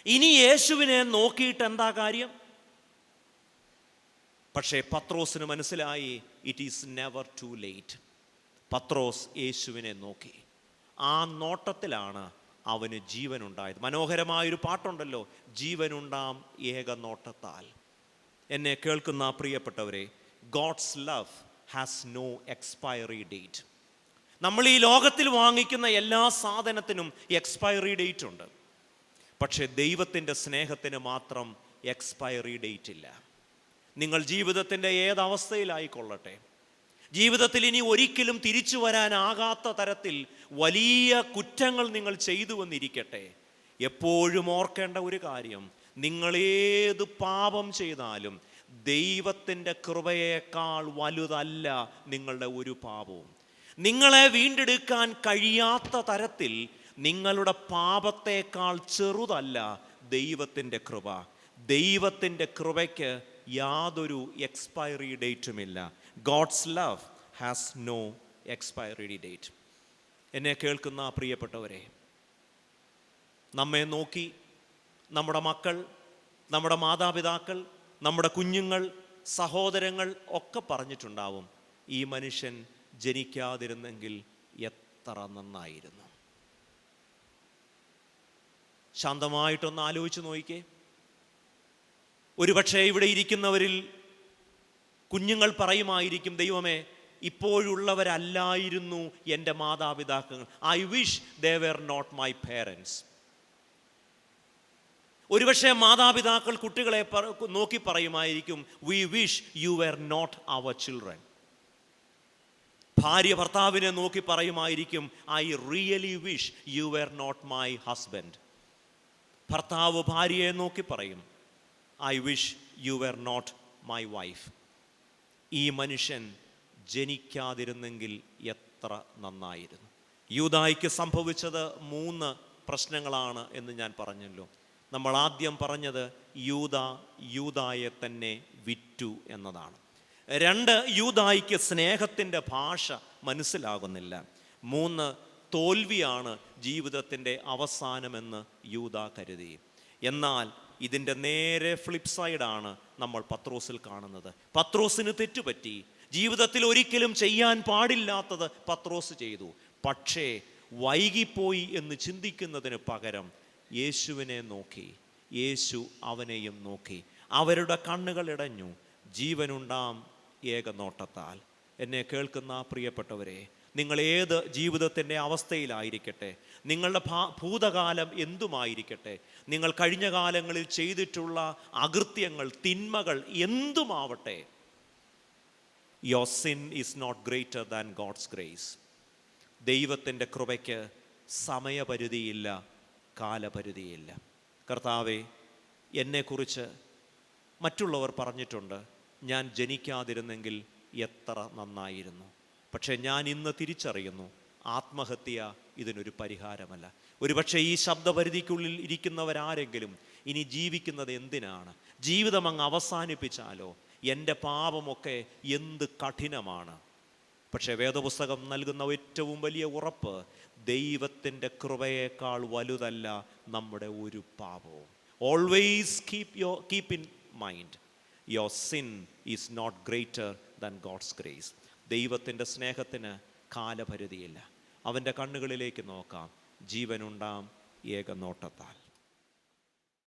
ഇനി യേശുവിനെ നോക്കിയിട്ട് എന്താ കാര്യം? പക്ഷേ പത്രോസിന് മനസ്സിലായി it is never too late. Pathros യേശുവിനെ നോക്കി. ആ നോട്ടത്തിലാണ് അവന് ജീവനുണ്ടായത്. മനോഹരമായൊരു പാട്ടുണ്ടല്ലോ, ജീവനുണ്ടാം ഏക നോട്ടത്താൽ. എന്നെ കേൾക്കുന്ന പ്രിയപ്പെട്ടവരെ, God's love has no expiry date. നമ്മൾ ഈ ലോകത്തിൽ വാങ്ങിക്കുന്ന എല്ലാ സാധനത്തിനും എക്സ്പയറി ഡേറ്റ് ഉണ്ട്. പക്ഷേ ദൈവത്തിൻ്റെ സ്നേഹത്തിന് മാത്രം എക്സ്പയറി ഡേറ്റ് ഇല്ല. നിങ്ങൾ ജീവിതത്തിൻ്റെ ഏതവസ്ഥയിലായിക്കൊള്ളട്ടെ, ജീവിതത്തിൽ ഇനി ഒരിക്കലും തിരിച്ചു വരാനാകാത്ത തരത്തിൽ വലിയ കുറ്റങ്ങൾ നിങ്ങൾ ചെയ്തു വന്നിരിക്കട്ടെ, എപ്പോഴും ഓർക്കേണ്ട ഒരു കാര്യം, നിങ്ങളേത് പാപം ചെയ്താലും ദൈവത്തിൻ്റെ കൃപയേക്കാൾ വലുതല്ല നിങ്ങളുടെ ഒരു പാപവും. നിങ്ങളെ വീണ്ടെടുക്കാൻ കഴിയാത്ത തരത്തിൽ നിങ്ങളുടെ പാപത്തേക്കാൾ ചെറുതല്ല ദൈവത്തിൻ്റെ കൃപ. ദൈവത്തിൻ്റെ കൃപയ്ക്ക് യാതൊരു എക്സ്പയറി ഡേറ്റുമില്ല. God's love has no expiry date. എന്നെ കേൾക്കുന്ന പ്രിയപ്പെട്ടവരെ, നമ്മെ നോക്കി നമ്മുടെ മക്കൾ, നമ്മുടെ മാതാപിതാക്കൾ, നമ്മുടെ കുഞ്ഞുങ്ങൾ, സഹോദരങ്ങൾ ഒക്കെ പറഞ്ഞിട്ടുണ്ടാവും, ഈ മനുഷ്യൻ ജനിക്കാതിരുന്നെങ്കിൽ എത്ര നന്നായിരുന്നു. ശാന്തമായിട്ടൊന്ന് ആലോചിച്ച് നോക്കിക്കേ. ഒരുപക്ഷെ ഇവിടെ ഇരിക്കുന്നവരിൽ കുഞ്ഞുങ്ങൾ പറയുമായിരിക്കും, ദൈവമേ, ഇപ്പോഴുള്ളവരല്ലായിരുന്നു എൻ്റെ മാതാപിതാക്കൾ. I wish they were not my parents. ഒരുപക്ഷെ മാതാപിതാക്കൾ കുട്ടികളെ നോക്കി പറയുമായിരിക്കും, we wish you were not our children. ഭാര്യ ഭർത്താവിനെ നോക്കി പറയുമായിരിക്കും, I really wish you were not my husband. ഭർത്താവ് ഭാര്യയെ നോക്കി പറയും, I wish you were not my wife. ഈ മനുഷ്യൻ ജനിക്കാതിരുന്നെങ്കിൽ എത്ര നന്നായിരുന്നു. യൂദായ്ക്ക് സംഭവിച്ചത് 3 പ്രശ്നങ്ങളാണ് എന്ന് ഞാൻ പറഞ്ഞല്ലോ. നമ്മൾ ആദ്യം പറഞ്ഞത് യൂദായെ തന്നെ വിറ്റു എന്നതാണ്. 2, യൂദായ്ക്ക് സ്നേഹത്തിൻ്റെ ഭാഷ മനസ്സിലാകുന്നില്ല. 3, തോൽവിയാണ് ജീവിതത്തിൻ്റെ അവസാനമെന്ന് യൂദാ കരുതി. എന്നാൽ ഇതിൻ്റെ നേരെ ഫ്ലിപ്പ് സൈഡാണ് നമ്മൾ പത്രോസിൽ കാണുന്നത്. പത്രോസിന് തെറ്റുപറ്റി. ജീവിതത്തിൽ ഒരിക്കലും ചെയ്യാൻ പാടില്ലാത്തത് പത്രോസ് ചെയ്തു. പക്ഷേ വൈകിപ്പോയി എന്ന് ചിന്തിക്കുന്നതിന് പകരം യേശുവിനെ നോക്കി, യേശു അവനെയും നോക്കി. അവരുടെ കണ്ണുകൾ ഇടഞ്ഞു. ജീവനുണ്ടാം ഏകനോട്ടത്താൽ. എന്നെ കേൾക്കുന്ന പ്രിയപ്പെട്ടവരെ, നിങ്ങൾ ഏത് ജീവിതത്തിൻ്റെ അവസ്ഥയിലായിരിക്കട്ടെ, നിങ്ങളുടെ ഭൂതകാലം എന്തുമായിരിക്കട്ടെ, നിങ്ങൾ കഴിഞ്ഞ കാലങ്ങളിൽ ചെയ്തിട്ടുള്ള അകൃത്യങ്ങൾ, തിന്മകൾ എന്തുമാവട്ടെ, your sin is not greater than God's grace. ദൈവത്തിൻ്റെ കൃപയ്ക്ക് സമയപരിധിയില്ല, കാലപരിധിയില്ല. കർത്താവേ, എന്നെക്കുറിച്ച് മറ്റുള്ളവർ പറഞ്ഞിട്ടുണ്ട്, ഞാൻ ജനിക്കാതിരുന്നെങ്കിൽ എത്ര നന്നായിരുന്നു. പക്ഷേ ഞാൻ ഇന്ന് തിരിച്ചറിയുന്നു, ആത്മഹത്യ ഇതിനൊരു പരിഹാരമല്ല. ഒരുപക്ഷെ ഈ ശബ്ദപരിധിക്കുള്ളിൽ ഇരിക്കുന്നവരാരെങ്കിലും ഇനി ജീവിക്കുന്നത് എന്തിനാണ്? ജീവിതം അങ്ങ് അവസാനിപ്പിച്ചാലോ? എൻ്റെ പാപമൊക്കെ എന്ത് കഠിനമാണ്. പക്ഷേ വേദപുസ്തകം നൽകുന്ന ഏറ്റവും വലിയ ഉറപ്പ്, ദൈവത്തിൻ്റെ കൃപയേക്കാൾ വലുതല്ല നമ്മുടെ ഒരു പാപവും. Always keep in mind, your sin is not greater than God's grace. ദൈവത്തിൻ്റെ സ്നേഹത്തിന് കാലപരിധിയില്ല. അവൻ്റെ കണ്ണുകളിലേക്ക് നോക്കാം, ജീവനുണ്ടാം ഏകനോട്ടത്താൽ.